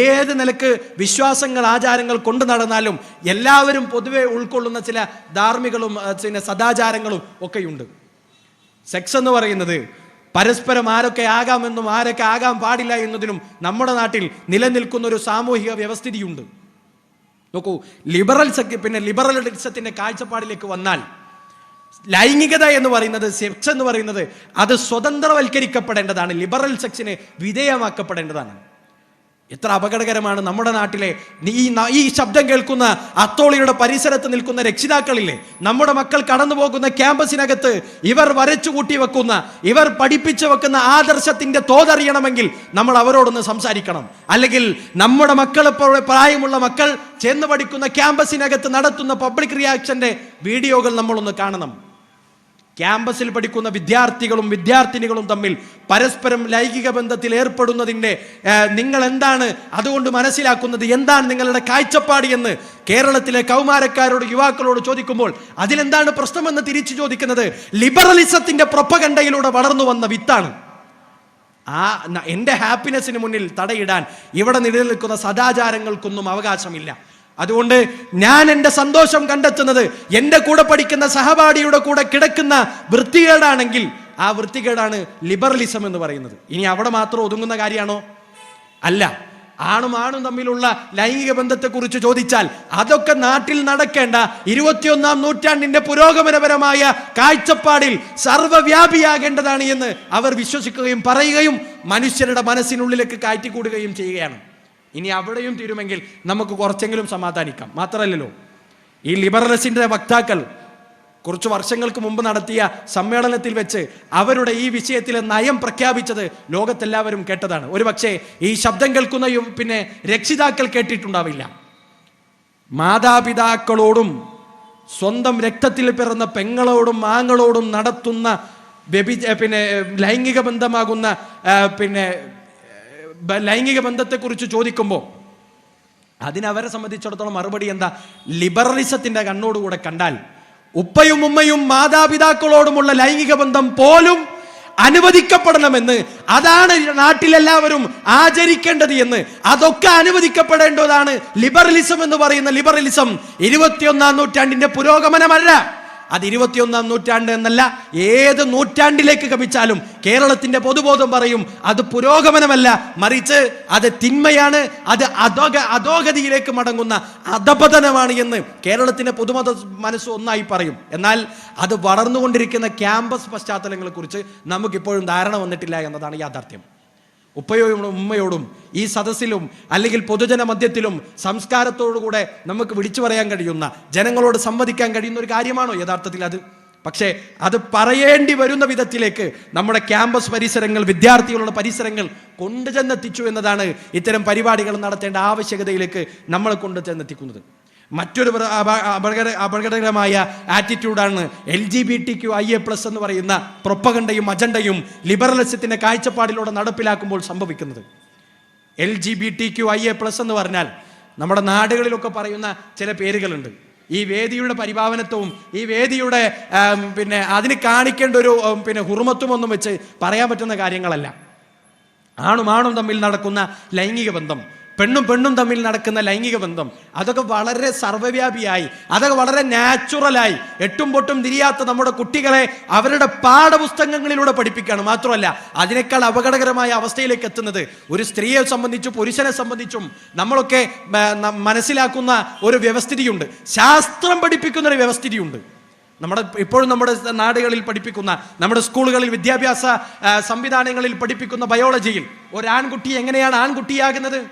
ഏത് നിലക്ക് വിശ്വാസങ്ങൾ, ആചാരങ്ങൾ കൊണ്ടു നടന്നാലും എല്ലാവരും പൊതുവെ ഉൾക്കൊള്ളുന്ന ചില ധാർമ്മികളും ചില സദാചാരങ്ങളും ഒക്കെയുണ്ട്. സെക്സ് എന്ന് പറയുന്നത് പരസ്പരം ആരൊക്കെ ആകാമെന്നും ആരൊക്കെ ആകാൻ പാടില്ല എന്നതിനും നമ്മുടെ നാട്ടിൽ നിലനിൽക്കുന്ന ഒരു സാമൂഹിക വ്യവസ്ഥിതിയുണ്ട്. നോക്കൂ, ലിബറലിസത്തിന്റെ കാഴ്ചപ്പാടിലേക്ക് വന്നാൽ ലൈംഗികത എന്ന് പറയുന്നത്, സെക്സ് എന്ന് പറയുന്നത് അത് സ്വതന്ത്രവൽക്കരിക്കപ്പെടേണ്ടതാണ്, ലിബറൽ സെക്സിന് വിധേയമാക്കപ്പെടേണ്ടതാണ്. എത്ര അപകടകരമാണ് നമ്മുടെ നാട്ടിലെ ഈ ശബ്ദം കേൾക്കുന്ന അത്തോളിയുടെ പരിസരത്ത് നിൽക്കുന്ന രക്ഷിതാക്കളില്ലേ, നമ്മുടെ മക്കൾ കടന്നു പോകുന്ന ക്യാമ്പസിനകത്ത് ഇവർ വരച്ചു കൂട്ടി വെക്കുന്ന, ഇവർ പഠിപ്പിച്ചു വെക്കുന്ന ആദർശത്തിന്റെ തോതറിയണമെങ്കിൽ നമ്മൾ അവരോടൊന്ന് സംസാരിക്കണം. അല്ലെങ്കിൽ നമ്മുടെ മക്കൾ, പ്രായമുള്ള മക്കൾ ചെന്ന് പഠിക്കുന്ന ക്യാമ്പസിനകത്ത് നടത്തുന്ന പബ്ലിക് റിയാക്ഷന്റെ വീഡിയോകൾ നമ്മളൊന്ന് കാണണം. ക്യാമ്പസിൽ പഠിക്കുന്ന വിദ്യാർത്ഥികളും വിദ്യാർത്ഥിനികളും തമ്മിൽ പരസ്പരം ലൈംഗിക ബന്ധത്തിൽ ഏർപ്പെടുന്നതിൻ്റെ നിങ്ങൾ എന്താണ് അതുകൊണ്ട് മനസ്സിലാക്കുന്നത്, എന്താണ് നിങ്ങളുടെ കാഴ്ചപ്പാട് എന്ന് കേരളത്തിലെ കൗമാരക്കാരോട്, യുവാക്കളോട് ചോദിക്കുമ്പോൾ അതിലെന്താണ് പ്രശ്നമെന്ന് തിരിച്ചു ചോദിക്കുന്നത് ലിബറലിസത്തിന്റെ പ്രൊപ്പഗണ്ടയിലൂടെ വളർന്നു വന്ന വിത്താണ്. എൻ്റെ ഹാപ്പിനെസ്സിന് മുന്നിൽ തടയിടാൻ ഇവിടെ നിലനിൽക്കുന്ന സദാചാരങ്ങൾക്കൊന്നും അവകാശമില്ല. അതുകൊണ്ട് ഞാൻ എൻ്റെ സന്തോഷം കണ്ടെത്തുന്നത് എൻ്റെ കൂടെ പഠിക്കുന്ന സഹപാഠിയുടെ കൂടെ കിടക്കുന്ന വൃത്തികേടാണെങ്കിൽ ആ വൃത്തികേടാണ് ലിബറലിസം എന്ന് പറയുന്നത്. ഇനി അവിടെ മാത്രം ഒതുങ്ങുന്ന കാര്യമാണോ? അല്ല. ആണും തമ്മിലുള്ള ലൈംഗിക ബന്ധത്തെക്കുറിച്ച് ചോദിച്ചാൽ അതൊക്കെ നാട്ടിൽ നടക്കേണ്ട 21-ാം നൂറ്റാണ്ടിന്റെ പുരോഗമനപരമായ കാഴ്ചപ്പാടിൽ സർവ്വവ്യാപിയാകേണ്ടതാണ് എന്ന് അവർ വിശ്വസിക്കുകയും പറയുകയും മനുഷ്യരുടെ മനസ്സിനുള്ളിലേക്ക് കയറ്റിക്കൂടുകയും ചെയ്യുകയാണ്. ഇനി അവിടെയും തീരുമെങ്കിൽ നമുക്ക് കുറച്ചെങ്കിലും സമാധാനിക്കാം. മാത്രമല്ലല്ലോ, ഈ ലിബറലിസത്തിന്റെ വക്താക്കൾ കുറച്ച് വർഷങ്ങൾക്ക് മുമ്പ് നടത്തിയ സമ്മേളനത്തിൽ വെച്ച് അവരുടെ ഈ വിഷയത്തിലെ നയം പ്രഖ്യാപിച്ചത് ലോകത്തെല്ലാവരും കേട്ടതാണ്. ഒരുപക്ഷെ ഈ ശബ്ദം കേൾക്കുന്ന രക്ഷിതാക്കൾ കേട്ടിട്ടുണ്ടാവില്ല. മാതാപിതാക്കളോടും സ്വന്തം രക്തത്തിൽ പിറന്ന പെങ്ങളോടും ആങ്ങളോടും നടത്തുന്ന ലൈംഗിക ബന്ധമാകുന്ന ലൈംഗിക ബന്ധത്തെക്കുറിച്ച് ചോദിക്കുമ്പോൾ അതിനവരെ സംബന്ധിച്ചിടത്തോളം മറുപടി എന്താ? ലിബറലിസത്തിന്റെ കണ്ണോടുകൂടെ കണ്ടാൽ ഉപ്പയും ഉമ്മയും മാതാപിതാക്കളോടുമുള്ള ലൈംഗിക ബന്ധം പോലും അനുവദിക്കപ്പെടണമെന്ന്, അതാണ് നാട്ടിലെല്ലാവരും ആചരിക്കേണ്ടത് എന്ന്, അതൊക്കെ അനുവദിക്കപ്പെടേണ്ടതാണ് ലിബറലിസം എന്ന് പറയുന്ന ലിബറലിസം 21-ാം നൂറ്റാണ്ടിന്റെ പുരോഗമനമല്ല. അത് 21-ാം നൂറ്റാണ്ട് എന്നല്ല, ഏത് നൂറ്റാണ്ടിലേക്ക് ഗമിച്ചാലും കേരളത്തിന്റെ പൊതുബോധം പറയും അത് പുരോഗമനമല്ല, മറിച്ച് അത് തിന്മയാണ്, അത് അധോഗതിയിലേക്ക് മടങ്ങുന്ന അധപതനമാണ് എന്ന് കേരളത്തിന്റെ പൊതുമത മനസ്സ് ഒന്നായി പറയും. എന്നാൽ അത് വളർന്നുകൊണ്ടിരിക്കുന്ന ക്യാമ്പസ് പശ്ചാത്തലങ്ങളെ കുറിച്ച് നമുക്കിപ്പോഴും ധാരണ വന്നിട്ടില്ല എന്നതാണ് യാഥാർത്ഥ്യം. ഉപ്പയോടും ഉമ്മയോടും ഈ സദസ്സിലും അല്ലെങ്കിൽ പൊതുജന മധ്യത്തിലും സംസ്കാരത്തോടുകൂടെ നമുക്ക് വിളിച്ചു പറയാൻ കഴിയുന്ന, ജനങ്ങളോട് സംവദിക്കാൻ കഴിയുന്ന ഒരു കാര്യമാണോ യഥാർത്ഥത്തിൽ അത്? പക്ഷേ അത് പറയേണ്ടി വരുന്ന വിധത്തിലേക്ക് നമ്മുടെ ക്യാമ്പസ് പരിസരങ്ങൾ, വിദ്യാർത്ഥികളുടെ പരിസരങ്ങൾ കൊണ്ടുചെന്നെത്തിച്ചു എന്നതാണ് ഇത്തരം പരിപാടികൾ നടത്തേണ്ട ആവശ്യകതയിലേക്ക് നമ്മളെ കൊണ്ടുചെന്നെത്തിക്കുന്നത്. മറ്റൊരു അപകടകരമായ ആറ്റിറ്റ്യൂഡാണ് LGBTQIA+ എന്ന് പറയുന്ന പ്രൊപ്പഗണ്ടയും അജണ്ടയും ലിബറലിസത്തിന്റെ കാഴ്ചപ്പാടിലൂടെ നടപ്പിലാക്കുമ്പോൾ സംഭവിക്കുന്നത്. LGBTQIA+ എന്ന് പറഞ്ഞാൽ നമ്മുടെ നാടുകളിലൊക്കെ പറയുന്ന ചില പേരുകളുണ്ട്. ഈ വേദിയുടെ പരിഭാവനത്വവും ഈ വേദിയുടെ അതിന് കാണിക്കേണ്ട ഒരു ഹുർമത്തും ഒന്നും വെച്ച് പറയാൻ പറ്റുന്ന കാര്യങ്ങളല്ല. ആണും തമ്മിൽ നടക്കുന്ന ലൈംഗിക ബന്ധം, പെണ്ണും തമ്മിൽ നടക്കുന്ന ലൈംഗിക ബന്ധം, അതൊക്കെ വളരെ സർവ്വവ്യാപിയായി, അതൊക്കെ വളരെ നാച്ചുറലായി എട്ടും പൊട്ടും തിരിയാത്ത നമ്മുടെ കുട്ടികളെ അവരുടെ പാഠപുസ്തകങ്ങളിലൂടെ പഠിപ്പിക്കുകയാണ്. മാത്രമല്ല, അതിനേക്കാൾ അപകടകരമായ അവസ്ഥയിലേക്ക് എത്തുന്നത് ഒരു സ്ത്രീയെ സംബന്ധിച്ചും പുരുഷനെ സംബന്ധിച്ചും നമ്മളൊക്കെ മനസ്സിലാക്കുന്ന ഒരു വ്യവസ്ഥിതിയുണ്ട്, ശാസ്ത്രം പഠിപ്പിക്കുന്ന ഒരു വ്യവസ്ഥിതിയുണ്ട്. ഇപ്പോഴും നമ്മുടെ നാടുകളിൽ പഠിപ്പിക്കുന്ന, നമ്മുടെ സ്കൂളുകളിൽ വിദ്യാഭ്യാസ സംവിധാനങ്ങളിൽ പഠിപ്പിക്കുന്ന ബയോളജിയിൽ ഒരാൺകുട്ടി എങ്ങനെയാണ് ആൺകുട്ടിയാകുന്നത്?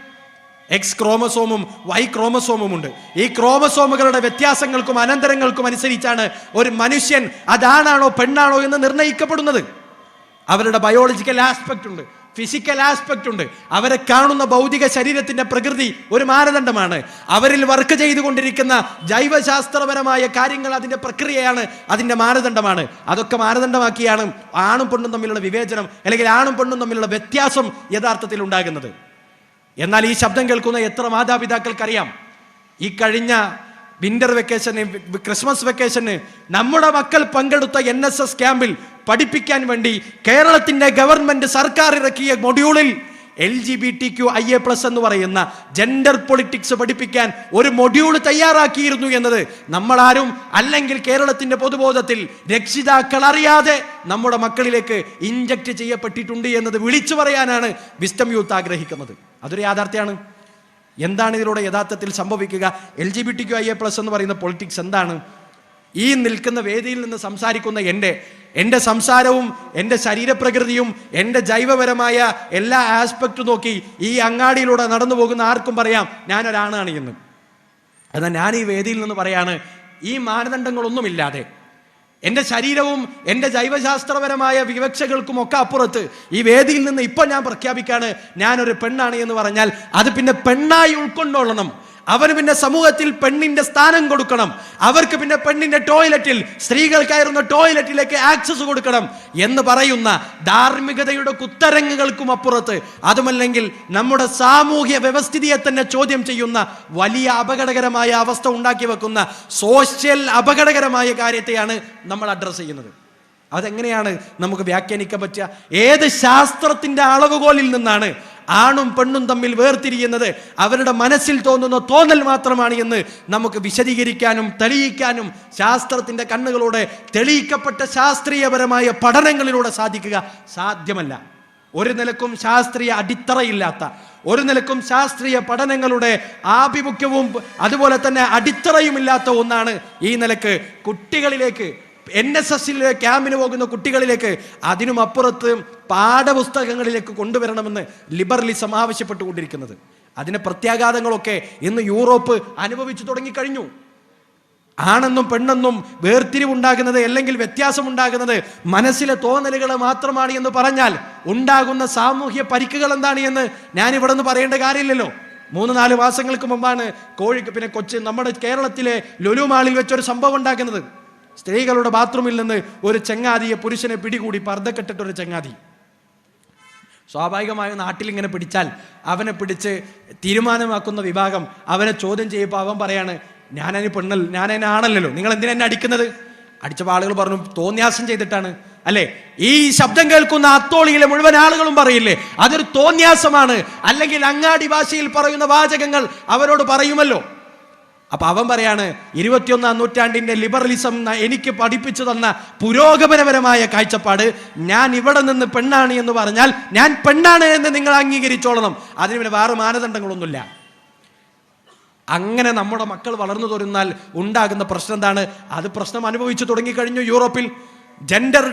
X ക്രോമസോമും Y ക്രോമസോമും ഉണ്ട്. ഈ ക്രോമസോമുകളുടെ വ്യത്യാസങ്ങൾക്കും അനന്തരങ്ങൾക്കും അനുസരിച്ചാണ് ഒരു മനുഷ്യൻ അതാണാണോ പെണ്ണാണോ എന്ന് നിർണ്ണയിക്കപ്പെടുന്നത്. അവരുടെ ബയോളജിക്കൽ ആസ്പെക്റ്റ് ഉണ്ട്, ഫിസിക്കൽ ആസ്പെക്റ്റ് ഉണ്ട്. അവരെ കാണുന്ന ഭൗതിക ശരീരത്തിന്റെ പ്രകൃതി ഒരു മാനദണ്ഡമാണ്. അവരിൽ വർക്ക് ചെയ്തുകൊണ്ടിരിക്കുന്ന ജൈവശാസ്ത്രപരമായ കാര്യങ്ങൾ അതിന്റെ പ്രക്രിയയാണ്, അതിന്റെ മാനദണ്ഡമാണ്. അതൊക്കെ മാനദണ്ഡമാക്കിയാണ് ആണും പെണ്ണും തമ്മിലുള്ള വിവേചനം അല്ലെങ്കിൽ ആണും പെണ്ണും തമ്മിലുള്ള വ്യത്യാസം യഥാർത്ഥത്തിൽ ഉണ്ടാകുന്നത്. എന്നാൽ ഈ ശബ്ദം കേൾക്കുന്ന എത്ര മാതാപിതാക്കൾക്കറിയാം, ഈ കഴിഞ്ഞ വിന്റർ വെക്കേഷന്, ക്രിസ്മസ് വെക്കേഷന് നമ്മുടെ മക്കൾ പങ്കെടുത്ത NSS ക്യാമ്പിൽ പഠിപ്പിക്കാൻ വേണ്ടി കേരളത്തിന്റെ ഗവൺമെന്റ് സർക്കാർ ഇറക്കിയ മൊഡ്യൂളിൽ LGBTQIA+ എന്ന് പറയുന്ന ജെൻഡർ പൊളിറ്റിക്സ് പഠിപ്പിക്കാൻ ഒരു മൊഡ്യൂൾ തയ്യാറാക്കിയിരുന്നു എന്നത് നമ്മളാരും, അല്ലെങ്കിൽ കേരളത്തിന്റെ പൊതുബോധത്തിൽ രക്ഷിതാക്കൾ അറിയാതെ നമ്മുടെ മക്കളിലേക്ക് ഇൻജക്ട് ചെയ്യപ്പെട്ടിട്ടുണ്ട് എന്നത് വിളിച്ചു പറയാനാണ് വിസ്ഡം യൂത്ത് ആഗ്രഹിക്കുന്നത്. അതൊരു യാഥാർത്ഥ്യമാണ്. എന്താണ് ഇതിലൂടെ യഥാർത്ഥത്തിൽ സംഭവിക്കുക? LGBTQIA+ എന്ന് പറയുന്ന പൊളിറ്റിക്സ് എന്താണ്? ഈ നിൽക്കുന്ന വേദിയിൽ നിന്ന് സംസാരിക്കുന്ന എൻ്റെ സംസാരവും എൻ്റെ ശരീരപ്രകൃതിയും എൻ്റെ ജൈവപരമായ എല്ലാ ആസ്പെക്റ്റും നോക്കി ഈ അങ്ങാടിയിലൂടെ നടന്നു പോകുന്ന ആർക്കും പറയാം ഞാനൊരാണാണ് എന്ന്. എന്നാൽ ഞാൻ ഈ വേദിയിൽ നിന്ന് പറയാണ്, ഈ മാനദണ്ഡങ്ങളൊന്നുമില്ലാതെ എൻ്റെ ശരീരവും എൻ്റെ ജൈവശാസ്ത്രപരമായ വിവക്ഷകൾക്കും ഒക്കെ അപ്പുറത്ത് ഈ വേദിയിൽ നിന്ന് ഇപ്പം ഞാൻ പ്രഖ്യാപിക്കാണ് ഞാനൊരു പെണ്ണാണ് എന്ന് പറഞ്ഞാൽ അത് പിന്നെ പെണ്ണായി ഉൾക്കൊണ്ടോളണം. അവന് പിന്നെ സമൂഹത്തിൽ പെണ്ണിന്റെ സ്ഥാനം കൊടുക്കണം. അവർക്ക് പിന്നെ പെണ്ണിന്റെ ടോയ്ലറ്റിൽ, സ്ത്രീകൾ കയറുന്ന ടോയ്ലറ്റിലേക്ക് ആക്സസ് കൊടുക്കണം എന്ന് പറയുന്ന ധാർമ്മികതയുടെ കുത്തരങ്ങുകൾക്കും അപ്പുറത്ത്, അതുമല്ലെങ്കിൽ നമ്മുടെ സാമൂഹ്യ വ്യവസ്ഥിതിയെ തന്നെ ചോദ്യം ചെയ്യുന്ന വലിയ അപകടകരമായ അവസ്ഥ ഉണ്ടാക്കി വെക്കുന്ന സോഷ്യൽ അപകടകരമായ കാര്യത്തെയാണ് നമ്മൾ അഡ്രസ്സ് ചെയ്യുന്നത്. അതെങ്ങനെയാണ് നമുക്ക് വ്യാഖ്യാനിക്കാൻ പറ്റുക? ഏത് ശാസ്ത്രത്തിന്റെ അളവുകോലിൽ നിന്നാണ് ആണും പെണ്ണും തമ്മിൽ വേർതിരിയുന്നത്? അവരുടെ മനസ്സിൽ തോന്നുന്ന തോന്നൽ മാത്രമാണ് എന്ന് നമുക്ക് വിശദീകരിക്കാനും തെളിയിക്കാനും ശാസ്ത്രത്തിന്റെ കണ്ണുകളോടെ തെളിയിക്കപ്പെട്ട ശാസ്ത്രീയപരമായ പഠനങ്ങളിലൂടെ സാധ്യമല്ല. ഒരു നിലക്കും ശാസ്ത്രീയ അടിത്തറയില്ലാത്ത, ഒരു നിലക്കും ശാസ്ത്രീയ പഠനങ്ങളുടെ ആഭിമുഖ്യവും അതുപോലെ തന്നെ അടിത്തറയുമില്ലാത്ത ഒന്നാണ് ഈ നിലക്ക് കുട്ടികളിലേക്ക്, NSSലെ ക്യാമ്പിന് പോകുന്ന കുട്ടികളിലേക്ക്, അതിനും അപ്പുറത്ത് പാഠപുസ്തകങ്ങളിലേക്ക് കൊണ്ടുവരണമെന്ന് ലിബറലിസം ആവശ്യപ്പെട്ടുകൊണ്ടിരിക്കുന്നത്. അതിന്റെ പ്രത്യാഘാതങ്ങളൊക്കെ ഇന്ന് യൂറോപ്പ് അനുഭവിച്ചു തുടങ്ങിക്കഴിഞ്ഞു. ആണെന്നും പെണ്ണെന്നും വേർതിരിവുണ്ടാകുന്നത് അല്ലെങ്കിൽ വ്യത്യാസമുണ്ടാകുന്നത് മനസ്സിലെ തോന്നലുകൾ മാത്രമാണ് എന്ന് പറഞ്ഞാൽ ഉണ്ടാകുന്ന സാമൂഹ്യ പരിക്കുകൾ എന്താണ് എന്ന് ഞാനിവിടെ നിന്ന് പറയേണ്ട കാര്യമില്ലല്ലോ. 3-4 മാസങ്ങൾക്ക് മുമ്പാണ് കൊച്ചി നമ്മുടെ കേരളത്തിലെ ലുലു മാളിൽ വെച്ചൊരു സംഭവം ഉണ്ടാക്കുന്നത്. സ്ത്രീകളുടെ ബാത്റൂമിൽ നിന്ന് ഒരു ചങ്ങാതിയെ പുരുഷനെ പിടികൂടി, പർദ്ദക്കെട്ടിട്ടൊരു ചങ്ങാതി. സ്വാഭാവികമായും നാട്ടിൽ ഇങ്ങനെ പിടിച്ചാൽ അവനെ പിടിച്ച് തീരുമാനമാക്കുന്ന വിഭാഗം അവനെ ചോദ്യം ചെയ്യുമ്പോൾ അവൻ പറയാണ്, ഞാനതിന് ആണല്ലോ, നിങ്ങൾ എന്തിനാ എന്നെ അടിക്കുന്നത്? അടിച്ചപ്പോൾ ആളുകൾ പറഞ്ഞു തോന്നിയാസം ചെയ്തിട്ടാണ്. അല്ലേ? ഈ ശബ്ദം കേൾക്കുന്ന അത്തോളിയിലെ മുഴുവൻ ആളുകളും പറയില്ലേ അതൊരു തോന്നിയാസമാണ്, അല്ലെങ്കിൽ അങ്ങാടി ഭാഷയിൽ പറയുന്ന വാചകങ്ങൾ അവരോട് പറയുമല്ലോ. അപ്പൊ അവൻ പറയാണ്, 21-ാം നൂറ്റാണ്ടിന്റെ ലിബറലിസം എനിക്ക് പഠിപ്പിച്ചു തന്ന പുരോഗമനപരമായ കാഴ്ചപ്പാട്, ഞാൻ ഇവിടെ നിന്ന് പെണ്ണാണ് എന്ന് പറഞ്ഞാൽ ഞാൻ പെണ്ണാണ് എന്ന് നിങ്ങൾ അംഗീകരിച്ചോളണം, അതിന് പിന്നെ വേറെ മാനദണ്ഡങ്ങളൊന്നുമില്ല. അങ്ങനെ നമ്മുടെ മക്കൾ വളർന്നു തുറന്നാൽ ഉണ്ടാകുന്ന പ്രശ്നം എന്താണ്? അത് പ്രശ്നം അനുഭവിച്ചു തുടങ്ങിക്കഴിഞ്ഞു യൂറോപ്പിൽ. ജെൻഡർ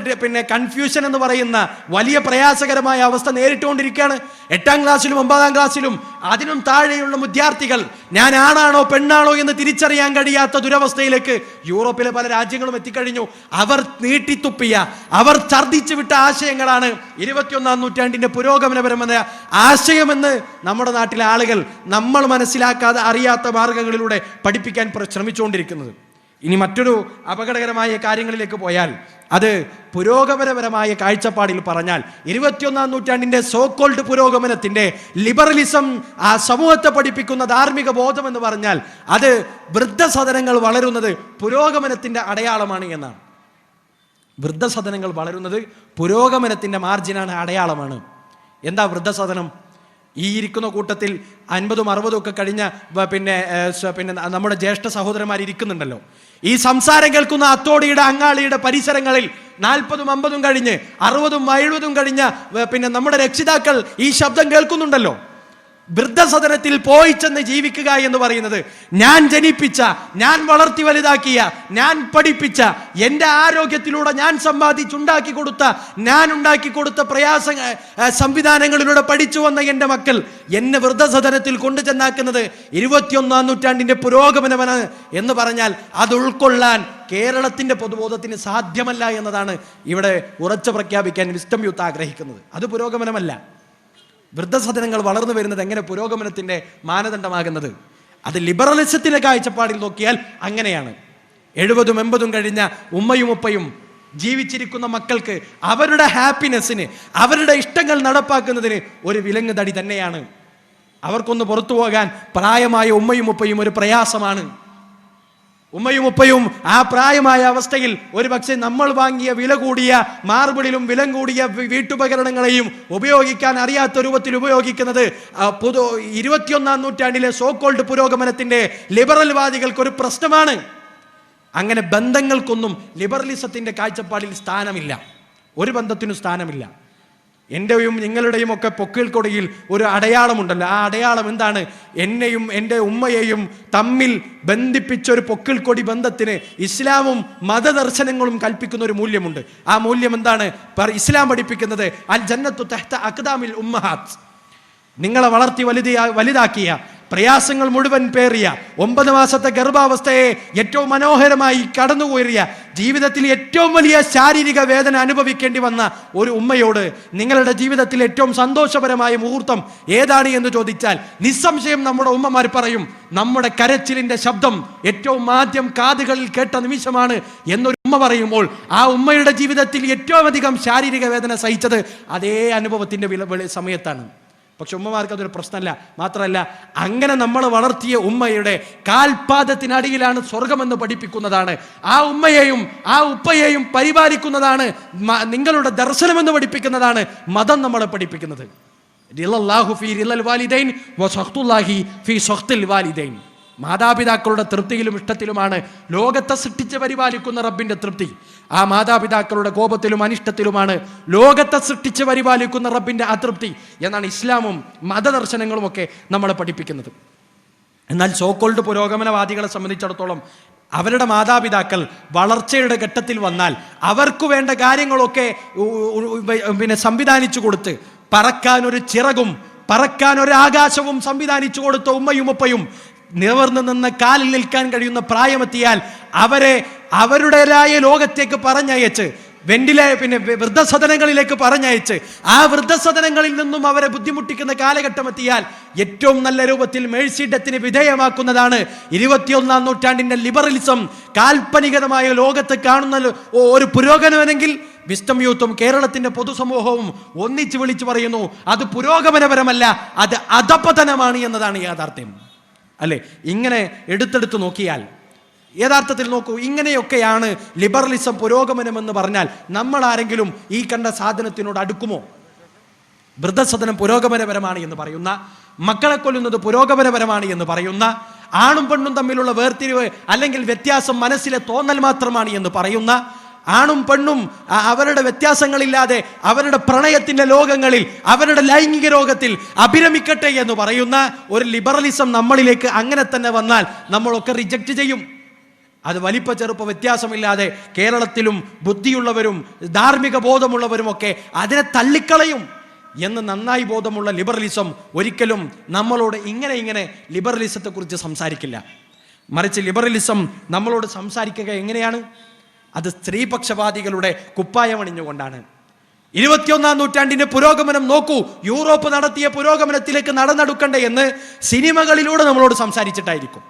കൺഫ്യൂഷൻ എന്ന് പറയുന്ന വലിയ പ്രയാസകരമായ അവസ്ഥ നേരിട്ടുകൊണ്ടിരിക്കുകയാണ്. 8ാം ക്ലാസ്സിലും 9ാം ക്ലാസ്സിലും അതിനും താഴെയുള്ള വിദ്യാർത്ഥികൾ ഞാൻ ആണാണോ പെണ്ണാണോ എന്ന് തിരിച്ചറിയാൻ കഴിയാത്ത ദുരവസ്ഥയിലേക്ക് യൂറോപ്പിലെ പല രാജ്യങ്ങളും എത്തിക്കഴിഞ്ഞു. അവർ നീട്ടിത്തുപ്പിയ, അവർ ഛർദ്ദിച്ചു വിട്ട ആശയങ്ങളാണ് 21ാം നൂറ്റാണ്ടിന്റെ പുരോഗമനപരമായ ആശയമെന്ന് നമ്മുടെ നാട്ടിലെ ആളുകൾ നമ്മൾ മനസ്സിലാക്കാതെ അറിയാത്ത മാർഗങ്ങളിലൂടെ പഠിപ്പിക്കാൻ ശ്രമിച്ചുകൊണ്ടിരിക്കുന്നത്. ഇനി മറ്റൊരു അപകടകരമായ കാര്യങ്ങളിലേക്ക് പോയാൽ, അത് പുരോഗമനപരമായ കാഴ്ചപ്പാടിൽ പറഞ്ഞാൽ 21ാം നൂറ്റാണ്ടിന്റെ സോക്കോൾഡ് പുരോഗമനത്തിന്റെ ലിബറലിസം ആ സമൂഹത്തെ പഠിപ്പിക്കുന്ന ധാർമ്മിക ബോധം എന്ന് പറഞ്ഞാൽ അത് വൃദ്ധസദനങ്ങൾ വളരുന്നത് പുരോഗമനത്തിന്റെ അടയാളമാണ് എന്നാണ്. വൃദ്ധസദനങ്ങൾ വളരുന്നത് പുരോഗമനത്തിന്റെ മാർജിനാണ്, അടയാളമാണ്. എന്താ വൃദ്ധസദനം? ഈ ഇരിക്കുന്ന കൂട്ടത്തിൽ 50ഉം 60ഉം ഒക്കെ കഴിഞ്ഞ പിന്നെ നമ്മുടെ ജ്യേഷ്ഠ സഹോദരന്മാർ ഇരിക്കുന്നുണ്ടല്ലോ. ഈ സംസാരം കേൾക്കുന്ന അത്തോടിയുടെ അങ്ങാളിയുടെ പരിസരങ്ങളിൽ 40ഉം 50ഉം കഴിഞ്ഞ് 60ഉം 70ഉം കഴിഞ്ഞ നമ്മുടെ രക്ഷിതാക്കൾ ഈ ശബ്ദം കേൾക്കുന്നുണ്ടല്ലോ. വൃദ്ധസദനത്തിൽ പോയി ചെന്ന് ജീവിക്കുക എന്ന് പറയുന്നത് ഞാൻ ജനിപ്പിച്ച, ഞാൻ വളർത്തി വലുതാക്കിയ, ഞാൻ പഠിപ്പിച്ച, എൻ്റെ ആരോഗ്യത്തിലൂടെ ഞാൻ സമ്പാദിച്ചുണ്ടാക്കി കൊടുത്ത, ഞാൻ ഉണ്ടാക്കി കൊടുത്ത സംവിധാനങ്ങളിലൂടെ പഠിച്ചു വന്ന എൻ്റെ മക്കൾ എന്നെ വൃദ്ധസദനത്തിൽ കൊണ്ടു ചെന്നാക്കുന്നത് 21ാം നൂറ്റാണ്ടിൻ്റെ പുരോഗമനമാണ് എന്ന് പറഞ്ഞാൽ അത് ഉൾക്കൊള്ളാൻ കേരളത്തിൻ്റെ പൊതുബോധത്തിന് സാധ്യമല്ല എന്നതാണ് ഇവിടെ ഉറച്ചു പ്രഖ്യാപിക്കാൻ വിസ്ഡം യൂത്ത് ആഗ്രഹിക്കുന്നത്. അത് പുരോഗമനമല്ല. വൃദ്ധസദനങ്ങൾ വളർന്നു വരുന്നത് എങ്ങനെ പുരോഗമനത്തിൻ്റെ മാനദണ്ഡമാകുന്നത്? അത് ലിബറലിസത്തിൻ്റെ കാഴ്ചപ്പാടിൽ നോക്കിയാൽ അങ്ങനെയാണ്. 70ഉം 80ഉം കഴിഞ്ഞ ഉമ്മയും ഉപ്പയും ജീവിച്ചിരിക്കുന്ന മക്കൾക്ക് അവരുടെ ഹാപ്പിനെസ്സിന്, അവരുടെ ഇഷ്ടങ്ങൾ നടപ്പാക്കുന്നതിന് ഒരു വിലങ്ങുതടി തന്നെയാണ്. അവർക്കൊന്ന് പുറത്തു പോകാൻ പ്രായമായ ഉമ്മയും ഉപ്പയും ഒരു പ്രയാസമാണ്. ഉമ്മയും ഉപ്പയും ആ പ്രായമായ അവസ്ഥയിൽ ഒരു പക്ഷേ നമ്മൾ വാങ്ങിയ വില കൂടിയ മാർബിളിലും വില കൂടിയ വീട്ടുപകരണങ്ങളെയും ഉപയോഗിക്കാൻ അറിയാത്ത രൂപത്തിൽ ഉപയോഗിക്കുന്നത് 21ാം നൂറ്റാണ്ടിലെ സോക്കോൾഡ് പുരോഗമനത്തിന്റെ ലിബറൽ വാദികൾക്ക് ഒരു പ്രശ്നമാണ്. അങ്ങനെ ബന്ധങ്ങൾക്കൊന്നും ലിബറലിസത്തിന്റെ കാഴ്ചപ്പാടിൽ സ്ഥാനമില്ല. ഒരു ബന്ധത്തിനും സ്ഥാനമില്ല. എൻ്റെയും നിങ്ങളുടെയും ഒക്കെ പൊക്കിൾക്കൊടിയിൽ ഒരു അടയാളമുണ്ടല്ലോ. ആ അടയാളം എന്താണ്? എന്നെയും എൻ്റെ ഉമ്മയെയും തമ്മിൽ ബന്ധിപ്പിച്ചൊരു പൊക്കിൾക്കൊടി ബന്ധത്തിന് ഇസ്ലാമും മതദർശനങ്ങളും കൽപ്പിക്കുന്ന ഒരു മൂല്യമുണ്ട്. ആ മൂല്യം എന്താണ്? ഇസ്ലാം പഠിപ്പിക്കുന്നത് അൽ ജന്നത്തു തഹ്ത അഖ്ദാമിൽ ഉമ്മഹാത്ത്. നിങ്ങളെ വളർത്തി വലുതാക്കിയ, പ്രയാസങ്ങൾ മുഴുവൻ പേറിയ, 9 മാസത്തെ ഗർഭാവസ്ഥയെ ഏറ്റവും മനോഹരമായി കടന്നുപോയ, ജീവിതത്തിൽ ഏറ്റവും വലിയ ശാരീരിക വേദന അനുഭവിക്കേണ്ടി വന്ന ഒരു ഉമ്മയോട് നിങ്ങളുടെ ജീവിതത്തിൽ ഏറ്റവും സന്തോഷപരമായ മുഹൂർത്തം ഏതാണ് എന്ന് ചോദിച്ചാൽ നിസ്സംശയം നമ്മുടെ ഉമ്മമാർ പറയും നമ്മുടെ കരച്ചിലിന്റെ ശബ്ദം ഏറ്റവും ആദ്യം കാതുകളിൽ കേട്ട നിമിഷമാണ് എന്നൊരു ഉമ്മ പറയുമ്പോൾ ആ ഉമ്മയുടെ ജീവിതത്തിൽ ഏറ്റവും അധികം ശാരീരിക വേദന സഹിച്ചത് അതേ അനുഭവത്തിന്റെ സമയത്താണ്. പക്ഷെ ഉമ്മമാർക്ക് അതൊരു പ്രശ്നമല്ല. മാത്രമല്ല, അങ്ങനെ നമ്മൾ വളർത്തിയ ഉമ്മയുടെ കാൽപാദത്തിനടിയിലാണ് സ്വർഗമെന്ന് പഠിപ്പിക്കുന്നതാണ്. ആ ഉമ്മയെയും ആ ഉപ്പയെയും പരിപാലിക്കുന്നതാണ് നിങ്ങളുടെ ദർശനമെന്ന് പഠിപ്പിക്കുന്നതാണ് മതം നമ്മളെ പഠിപ്പിക്കുന്നത്. മാതാപിതാക്കളുടെ തൃപ്തിയിലും ഇഷ്ടത്തിലുമാണ് ലോകത്തെ സൃഷ്ടിച്ച് പരിപാലിക്കുന്ന റബ്ബിന്റെ തൃപ്തി. ആ മാതാപിതാക്കളുടെ കോപത്തിലും അനിഷ്ടത്തിലുമാണ് ലോകത്തെ സൃഷ്ടിച്ച് പരിപാലിക്കുന്ന റബ്ബിന്റെ അതൃപ്തി എന്നാണ് ഇസ്ലാമും മതദർശനങ്ങളും ഒക്കെ നമ്മളെ പഠിപ്പിക്കുന്നത്. എന്നാൽ സോക്കോൾഡ് പുരോഗമനവാദികളെ സംബന്ധിച്ചിടത്തോളം അവരുടെ മാതാപിതാക്കൾ വളർച്ചയുടെ ഘട്ടത്തിൽ വന്നാൽ അവർക്ക് വേണ്ട കാര്യങ്ങളൊക്കെ സംവിധാനിച്ചു കൊടുത്ത് പറക്കാൻ ഒരു ചിറകും പറക്കാൻ ഒരു ആകാശവും സംവിധാനിച്ചു കൊടുത്ത ഉമ്മയും ഉപ്പയും നിവർന്നു നിന്ന് കാലിൽ നിൽക്കാൻ കഴിയുന്ന പ്രായമെത്തിയാൽ അവരെ അവരുടേതായ ലോകത്തേക്ക് പറഞ്ഞയച്ച് വൃദ്ധസദനങ്ങളിലേക്ക് പറഞ്ഞയച്ച് ആ വൃദ്ധസദനങ്ങളിൽ നിന്നും അവരെ ബുദ്ധിമുട്ടിക്കുന്ന കാലഘട്ടം എത്തിയാൽ ഏറ്റവും നല്ല രൂപത്തിൽ മേഴ്സിഡത്തിന് വിധേയമാക്കുന്നതാണ് 21ാം നൂറ്റാണ്ടിന്റെ ലിബറലിസം. കാൽപ്പനികമായ ലോകത്ത് കാണുന്ന ഒരു പുരോഗമനമെങ്കിൽ വിസ്ഡം യൂത്തും കേരളത്തിന്റെ പൊതുസമൂഹവും ഒന്നിച്ചു വിളിച്ചു പറയുന്നു അത് പുരോഗമനപരമല്ല, അത് അധപതനമാണ് എന്നതാണ് യാഥാർത്ഥ്യം. അല്ലെ? ഇങ്ങനെ എടുത്തെടുത്ത് നോക്കിയാൽ യഥാർത്ഥത്തിൽ നോക്കൂ, ഇങ്ങനെയൊക്കെയാണ് ലിബറലിസം പുരോഗമനമെന്ന് പറഞ്ഞാൽ നമ്മൾ ആരെങ്കിലും ഈ കണ്ട സാധനത്തിനോട് അടുക്കുമോ? വൃദ്ധസദനം പുരോഗമനപരമാണ് എന്ന് പറയുന്ന, മക്കളെ കൊല്ലുന്നത് പുരോഗമനപരമാണ് എന്ന് പറയുന്ന, ആണും പെണ്ണും തമ്മിലുള്ള വേർതിരിവ് അല്ലെങ്കിൽ വ്യത്യാസം മനസ്സിലെ തോന്നൽ മാത്രമാണ് എന്ന് പറയുന്ന, ആണും പെണ്ണും അവരുടെ വ്യത്യാസങ്ങളില്ലാതെ അവരുടെ പ്രണയത്തിന്റെ ലോകങ്ങളിൽ അവരുടെ ലൈംഗിക രോഗത്തിൽ അഭിരമിക്കട്ടെ എന്ന് പറയുന്ന ഒരു ലിബറലിസം നമ്മളിലേക്ക് അങ്ങനെ തന്നെ വന്നാൽ നമ്മളൊക്കെ റിജക്റ്റ് ചെയ്യും. അത് വലിപ്പ ചെറുപ്പ വ്യത്യാസമില്ലാതെ കേരളത്തിലും ബുദ്ധിയുള്ളവരും ധാർമ്മിക ബോധമുള്ളവരുമൊക്കെ അതിനെ തള്ളിക്കളയും എന്ന് നന്നായി ബോധമുള്ള ലിബറലിസം ഒരിക്കലും നമ്മളോട് ഇങ്ങനെ ലിബറലിസത്തെക്കുറിച്ച് സംസാരിക്കില്ല. മറിച്ച് ലിബറലിസം നമ്മളോട് സംസാരിക്കുക എങ്ങനെയാണ്? അത് സ്ത്രീപക്ഷപാതികളുടെ കുപ്പായമണിഞ്ഞുകൊണ്ടാണ്. 21-ാം നൂറ്റാണ്ടിന്റെ പുരോഗമനം നോക്കൂ, യൂറോപ്പ് നടത്തിയ പുരോഗമനത്തിലേക്ക് നടന്നെടുക്കണ്ടേ എന്ന് സിനിമകളിലൂടെ നമ്മളോട് സംസാരിച്ചിട്ടായിരിക്കും.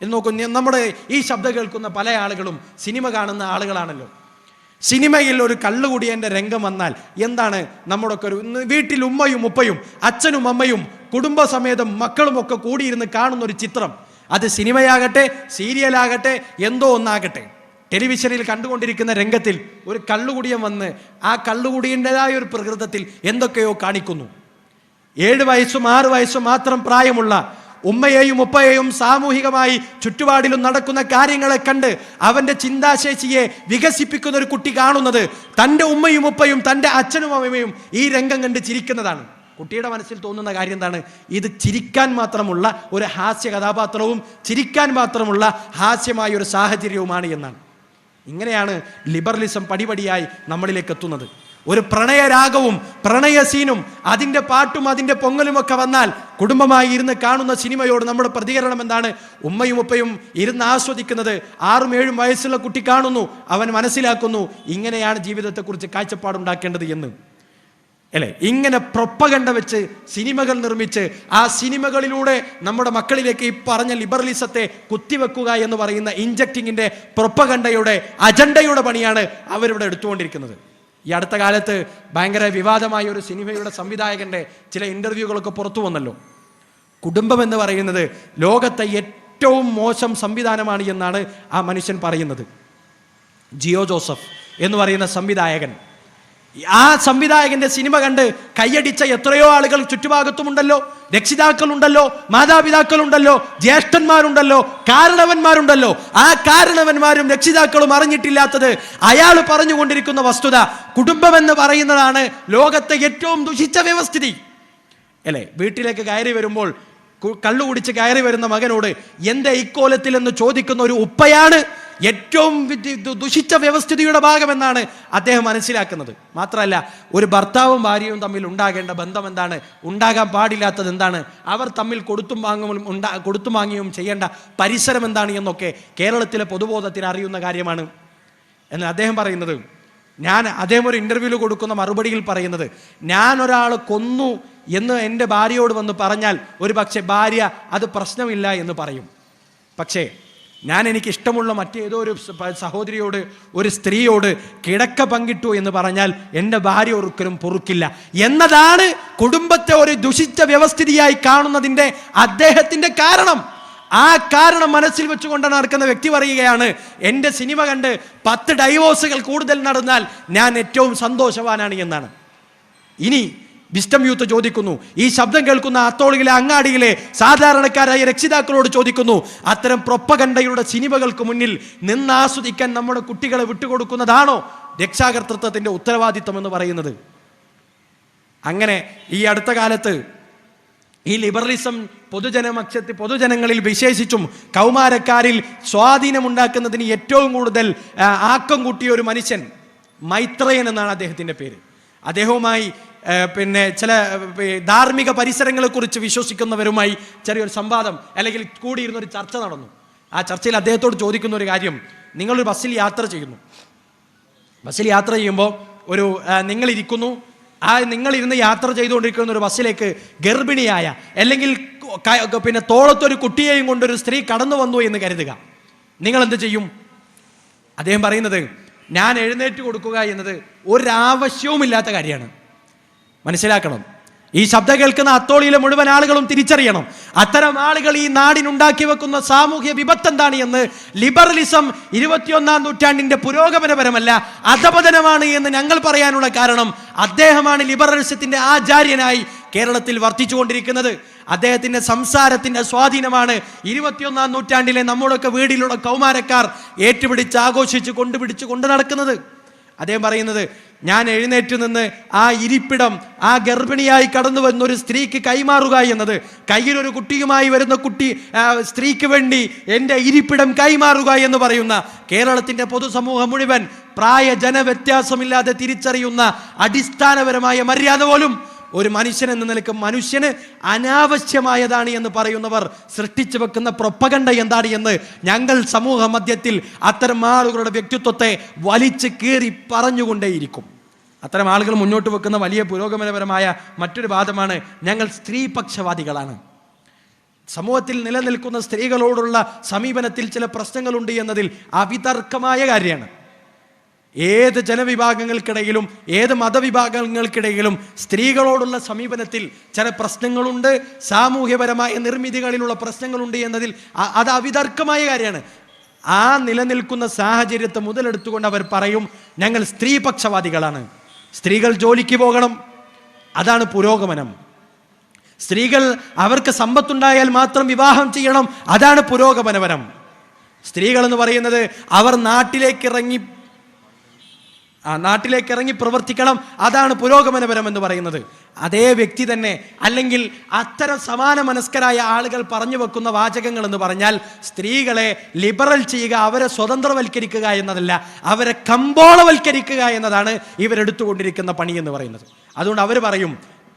എന്ന് നോക്കൂ, നമ്മുടെ ഈ ശബ്ദം കേൾക്കുന്ന പല ആളുകളും സിനിമ കാണുന്ന ആളുകളാണല്ലോ. സിനിമയിൽ ഒരു കള്ളുകുടിയൻ്റെ രംഗം വന്നാൽ എന്താണ് നമ്മുടെയൊക്കെ ഒരു വീട്ടിൽ ഉമ്മയും ഉപ്പയും അച്ഛനും അമ്മയും കുടുംബസമേതം മക്കളുമൊക്കെ കൂടിയിരുന്ന് കാണുന്ന ഒരു ചിത്രം, അത് സിനിമയാകട്ടെ സീരിയലാകട്ടെ എന്തോ ഒന്നാകട്ടെ, ടെലിവിഷനിൽ കണ്ടുകൊണ്ടിരിക്കുന്ന രംഗത്തിൽ ഒരു കള്ളുകുടിയൻ വന്ന് ആ കള്ളുകുടിയൻ്റെതായ ഒരു പ്രകൃതത്തിൽ എന്തൊക്കെയോ കാണിക്കുന്നു. 7 വയസ്സും 6 വയസ്സും മാത്രം പ്രായമുള്ള ഉമ്മയെയും ഉപ്പയെയും സാമൂഹികമായി ചുറ്റുപാടിലും നടക്കുന്ന കാര്യങ്ങളെ കണ്ട് അവൻ്റെ ചിന്താശേഷിയെ വികസിപ്പിക്കുന്ന ഒരു കുട്ടി കാണുന്നത് തൻ്റെ ഉമ്മയും ഉപ്പയും തൻ്റെ അച്ഛനും അമ്മയും ഈ രംഗം കണ്ട് ചിരിക്കുന്നതാണ്. കുട്ടിയുടെ മനസ്സിൽ തോന്നുന്ന കാര്യം എന്താണ്? ഇത് ചിരിക്കാൻ മാത്രമുള്ള ഒരു ഹാസ്യ കഥാപാത്രവും ചിരിക്കാൻ മാത്രമുള്ള ഹാസ്യമായ ഒരു സാഹചര്യവുമാണ് എന്നാണ്. ഇങ്ങനെയാണ് ലിബറലിസം പടിപടിയായി നമ്മളിലേക്ക് എത്തുന്നത്. ഒരു പ്രണയരാഗവും പ്രണയ സീനും അതിൻ്റെ പാട്ടും അതിൻ്റെ പൊങ്ങലുമൊക്കെ വന്നാൽ കുടുംബമായി ഇരുന്ന് കാണുന്ന സിനിമയോട് നമ്മുടെ പ്രതികരണം എന്താണ്? ഉമ്മയും ഉപ്പയും ഇരുന്ന് ആസ്വദിക്കുന്നത് 6-7 വയസ്സുള്ള കുട്ടി കാണുന്നു, അവൻ മനസ്സിലാക്കുന്നു ഇങ്ങനെയാണ് ജീവിതത്തെക്കുറിച്ച് കാഴ്ചപ്പാടുണ്ടാക്കേണ്ടത് എന്ന്. അല്ലേ? ഇങ്ങനെ പ്രൊപ്പഗണ്ട വെച്ച് സിനിമകൾ നിർമ്മിച്ച് ആ സിനിമകളിലൂടെ നമ്മുടെ മക്കളിലേക്ക് ഈ പറഞ്ഞ ലിബറലിസത്തെ കുത്തിവെക്കുക എന്ന് പറയുന്ന ഇൻജക്റ്റിങ്ങിൻ്റെ പ്രൊപ്പഗണ്ടയുടെ അജണ്ടയുടെ പണിയാണ് അവരിവിടെ എടുത്തുകൊണ്ടിരിക്കുന്നത്. ഈ അടുത്ത കാലത്ത് ഭയങ്കര വിവാദമായ ഒരു സിനിമയുടെ സംവിധായകൻ്റെ ചില ഇൻ്റർവ്യൂകളൊക്കെ പുറത്തു വന്നല്ലോ. കുടുംബം എന്ന് പറയുന്നത് ലോകത്തെ ഏറ്റവും മോശം സംവിധാനമാണ് എന്നാണ് ആ മനുഷ്യൻ പറയുന്നത്. ജിയോ ജോസഫ് എന്ന് പറയുന്ന സംവിധായകൻ. ആ സംവിധായകന്റെ സിനിമ കണ്ട് കൈയടിച്ച എത്രയോ ആളുകൾ ചുറ്റുഭാഗത്തുമുണ്ടല്ലോ. രക്ഷിതാക്കളുണ്ടല്ലോ, മാതാപിതാക്കളുണ്ടല്ലോ, ജ്യേഷ്ഠന്മാരുണ്ടല്ലോ, കാരണവന്മാരുണ്ടല്ലോ. ആ കാരണവന്മാരും രക്ഷിതാക്കളും അറിഞ്ഞിട്ടില്ലാത്തത് അയാൾ പറഞ്ഞുകൊണ്ടിരിക്കുന്ന വസ്തുത, കുടുംബമെന്ന് പറയുന്നതാണ് ലോകത്തെ ഏറ്റവും ദുഷിച്ച വ്യവസ്ഥിതി. അല്ലേ? വീട്ടിലേക്ക് കയറി വരുമ്പോൾ കള്ളുകുടിച്ച് കയറി വരുന്ന മകനോട് എന്താ ഇക്കോലത്തിൽ എന്ന് ചോദിക്കുന്ന ഒരു ഉപ്പയാണ് ഏറ്റവും ദുഷിച്ച വ്യവസ്ഥിതിയുടെ ഭാഗമെന്നാണ് അദ്ദേഹം മനസ്സിലാക്കുന്നത്. മാത്രമല്ല, ഒരു ഭർത്താവും ഭാര്യയും തമ്മിൽ ഉണ്ടാകേണ്ട ബന്ധം എന്താണ്, ഉണ്ടാകാൻ പാടില്ലാത്തത് എന്താണ്, അവർ തമ്മിൽ കൊടുത്തും വാങ്ങിയും ചെയ്യേണ്ട പരിസരം എന്താണ് എന്നൊക്കെ കേരളത്തിലെ പൊതുബോധത്തിന് അറിയുന്ന കാര്യമാണ്. എന്നാൽ അദ്ദേഹം പറയുന്നത്, അദ്ദേഹം ഒരു ഇൻ്റർവ്യൂവിൽ കൊടുക്കുന്ന മറുപടിയിൽ പറയുന്നത്, ഞാൻ ഒരാൾ കൊന്നു എന്ന് എൻ്റെ ഭാര്യയോട് വന്ന് പറഞ്ഞാൽ ഒരു പക്ഷേ ഭാര്യ അത് പ്രശ്നമില്ല എന്ന് പറയും. പക്ഷേ ഞാൻ എനിക്കിഷ്ടമുള്ള മറ്റേതോ ഒരു സഹോദരിയോട്, ഒരു സ്ത്രീയോട് കിടക്ക പങ്കിട്ടു എന്ന് പറഞ്ഞാൽ എൻ്റെ ഭാര്യ ഒരിക്കലും പൊറുക്കില്ല എന്നതാണ് കുടുംബത്തെ ഒരു ദുഷിച്ച വ്യവസ്ഥിതിയായി കാണുന്നതിൻ്റെ അദ്ദേഹത്തിൻ്റെ കാരണം. ആ കാരണം മനസ്സിൽ വെച്ചുകൊണ്ട് നടക്കുന്ന വ്യക്തി പറയുകയാണ്, എൻ്റെ സിനിമ കണ്ട് 10 ഡൈവോഴ്സുകൾ കൂടുതൽ നടന്നാൽ ഞാൻ ഏറ്റവും സന്തോഷവാനാണ് എന്നാണ്. ഇനി വിസ്റ്റം യൂത്ത് ചോദിക്കുന്നു, ഈ ശബ്ദം കേൾക്കുന്ന അത്തോളിയിലെ അങ്ങാടിയിലെ സാധാരണക്കാരായ രക്ഷിതാക്കളോട് ചോദിക്കുന്നു, അത്തരം പ്രൊപ്പഗണ്ടയുടെ സിനിമകൾക്ക് മുന്നിൽ നിന്നാസ്വദിക്കാൻ നമ്മുടെ കുട്ടികളെ വിട്ടുകൊടുക്കുന്നതാണോ രക്ഷാകർതൃത്വത്തിൻ്റെ ഉത്തരവാദിത്വം എന്ന് പറയുന്നത്? അങ്ങനെ ഈ അടുത്ത കാലത്ത് ഈ ലിബറലിസം പൊതുജനങ്ങളിൽ വിശേഷിച്ചും കൗമാരക്കാരിൽ സ്വാധീനമുണ്ടാക്കുന്നതിന് ഏറ്റവും കൂടുതൽ ആക്കം കൂട്ടിയ ഒരു മനുഷ്യൻ മൈത്രേയൻ എന്നാണ് അദ്ദേഹത്തിൻ്റെ പേര്. അദ്ദേഹവുമായി ചില ധാർമ്മിക പരിസരങ്ങളെക്കുറിച്ച് വിശ്വസിക്കുന്നവരുമായി ചെറിയൊരു സംവാദം അല്ലെങ്കിൽ കൂടിയിരുന്നൊരു ചർച്ച നടന്നു. ആ ചർച്ചയിൽ അദ്ദേഹത്തോട് ചോദിക്കുന്ന ഒരു കാര്യം, നിങ്ങളൊരു ബസ്സിൽ യാത്ര ചെയ്യുന്നു. ബസ്സിൽ യാത്ര ചെയ്യുമ്പോൾ നിങ്ങളിരിക്കുന്നു, ആ നിങ്ങളിരുന്ന് യാത്ര ചെയ്തുകൊണ്ടിരിക്കുന്ന ഒരു ബസ്സിലേക്ക് ഗർഭിണിയായ അല്ലെങ്കിൽ തോളത്തൊരു കുട്ടിയെയും കൊണ്ടൊരു സ്ത്രീ കടന്നു വന്നു എന്ന് കരുതുക, നിങ്ങൾ എന്ത് ചെയ്യും? അദ്ദേഹം പറയുന്നത്, ഞാൻ എഴുന്നേറ്റ് കൊടുക്കുക എന്നത് ഒരാവശ്യവുമില്ലാത്ത കാര്യമാണ്. മനസ്സിലാക്കണം, ഈ ശബ്ദം കേൾക്കുന്ന അത്തോളിയിലെ മുഴുവൻ ആളുകളും തിരിച്ചറിയണം, അത്തരം ആളുകൾ ഈ നാടിനുണ്ടാക്കി വെക്കുന്ന സാമൂഹ്യ വിപത്ത് എന്താണ് എന്ന്. ലിബറലിസം 21-ാം നൂറ്റാണ്ടിന്റെ പുരോഗമനപരമല്ല, അധപതനമാണ് എന്ന് ഞങ്ങൾ പറയാനുള്ള കാരണം അദ്ദേഹമാണ് ലിബറലിസത്തിന്റെ ആചാര്യനായി കേരളത്തിൽ വർത്തിച്ചുകൊണ്ടിരിക്കുന്നത്. അദ്ദേഹത്തിന്റെ സംസാരത്തിന്റെ സ്വാധീനമാണ് 21-ാം നൂറ്റാണ്ടിലെ നമ്മളൊക്കെ വീടിലുള്ള കൗമാരക്കാർ ഏറ്റുപിടിച്ച് ആഘോഷിച്ച് കൊണ്ടു നടക്കുന്നത്. അദ്ദേഹം പറയുന്നത്, ഞാൻ എഴുന്നേറ്റ് നിന്ന് ആ ഇരിപ്പിടം ആ ഗർഭിണിയായി കടന്നു വരുന്ന ഒരു സ്ത്രീക്ക് കൈമാറുക എന്നത്, കയ്യിലൊരു കുട്ടിയുമായി വരുന്ന സ്ത്രീക്ക് വേണ്ടി എൻ്റെ ഇരിപ്പിടം കൈമാറുക എന്ന് പറയുന്ന കേരളത്തിൻ്റെ പൊതുസമൂഹം മുഴുവൻ പ്രായ ജനവ്യത്യാസമില്ലാതെ തിരിച്ചറിയുന്ന അടിസ്ഥാനപരമായ മര്യാദ പോലും ഒരു മനുഷ്യൻ എന്ന നിലയ്ക്ക് മനുഷ്യന് അനാവശ്യമായതാണ് എന്ന് പറയുന്നവർ സൃഷ്ടിച്ചു വെക്കുന്ന പ്രൊപ്പഗണ്ട എന്താണ് എന്ന് ഞങ്ങൾ സമൂഹ മധ്യത്തിൽ അത്തരം ആളുകളുടെ വ്യക്തിത്വത്തെ വലിച്ചു കീറി പറഞ്ഞുകൊണ്ടേയിരിക്കും. അത്തരം ആളുകൾ മുന്നോട്ട് വെക്കുന്ന വലിയ പുരോഗമനപരമായ മറ്റൊരു വാദമാണ് ഞങ്ങൾ സ്ത്രീപക്ഷവാദികളാണ്. സമൂഹത്തിൽ നിലനിൽക്കുന്ന സ്ത്രീകളോടുള്ള സമീപനത്തിൽ ചില പ്രശ്നങ്ങളുണ്ട് എന്നതിൽ അവിതർക്കമായ കാര്യമാണ്. ഏത് ജനവിഭാഗങ്ങൾക്കിടയിലും ഏത് മതവിഭാഗങ്ങൾക്കിടയിലും സ്ത്രീകളോടുള്ള സമീപനത്തിൽ ചില പ്രശ്നങ്ങളുണ്ട്, സാമൂഹ്യപരമായ നിർമ്മിതികളിലുള്ള പ്രശ്നങ്ങളുണ്ട് എന്നതിൽ അത് അവിതർക്കമായ കാര്യമാണ്. ആ നിലനിൽക്കുന്ന സാഹചര്യത്തെ മുതലെടുത്തുകൊണ്ട് അവർ പറയും ഞങ്ങൾ സ്ത്രീപക്ഷവാദികളാണ്. സ്ത്രീകൾ ജോലിക്ക് പോകണം, അതാണ് പുരോഗമനം. സ്ത്രീകൾ അവർക്ക് സമ്പത്തുണ്ടായാൽ മാത്രം വിവാഹം ചെയ്യണം, അതാണ് പുരോഗമനപരം. സ്ത്രീകൾ എന്ന് പറയുന്നത് അവർ നാട്ടിലേക്ക് ഇറങ്ങി പ്രവർത്തിക്കണം, അതാണ് പുരോഗമനപരം എന്ന് പറയുന്നത്. അതേ വ്യക്തി തന്നെ അല്ലെങ്കിൽ അത്തരം സമാന മനസ്കരായ ആളുകൾ പറഞ്ഞു വെക്കുന്ന വാചകങ്ങൾ എന്ന് പറഞ്ഞാൽ സ്ത്രീകളെ ലിബറൽ ചെയ്യുക, അവരെ സ്വതന്ത്രവൽക്കരിക്കുക എന്നതല്ല, അവരെ കമ്പോളവൽക്കരിക്കുക എന്നതാണ് ഇവരെടുത്തുകൊണ്ടിരിക്കുന്ന പണി എന്ന് പറയുന്നത്. അതുകൊണ്ട് അവർ പറയും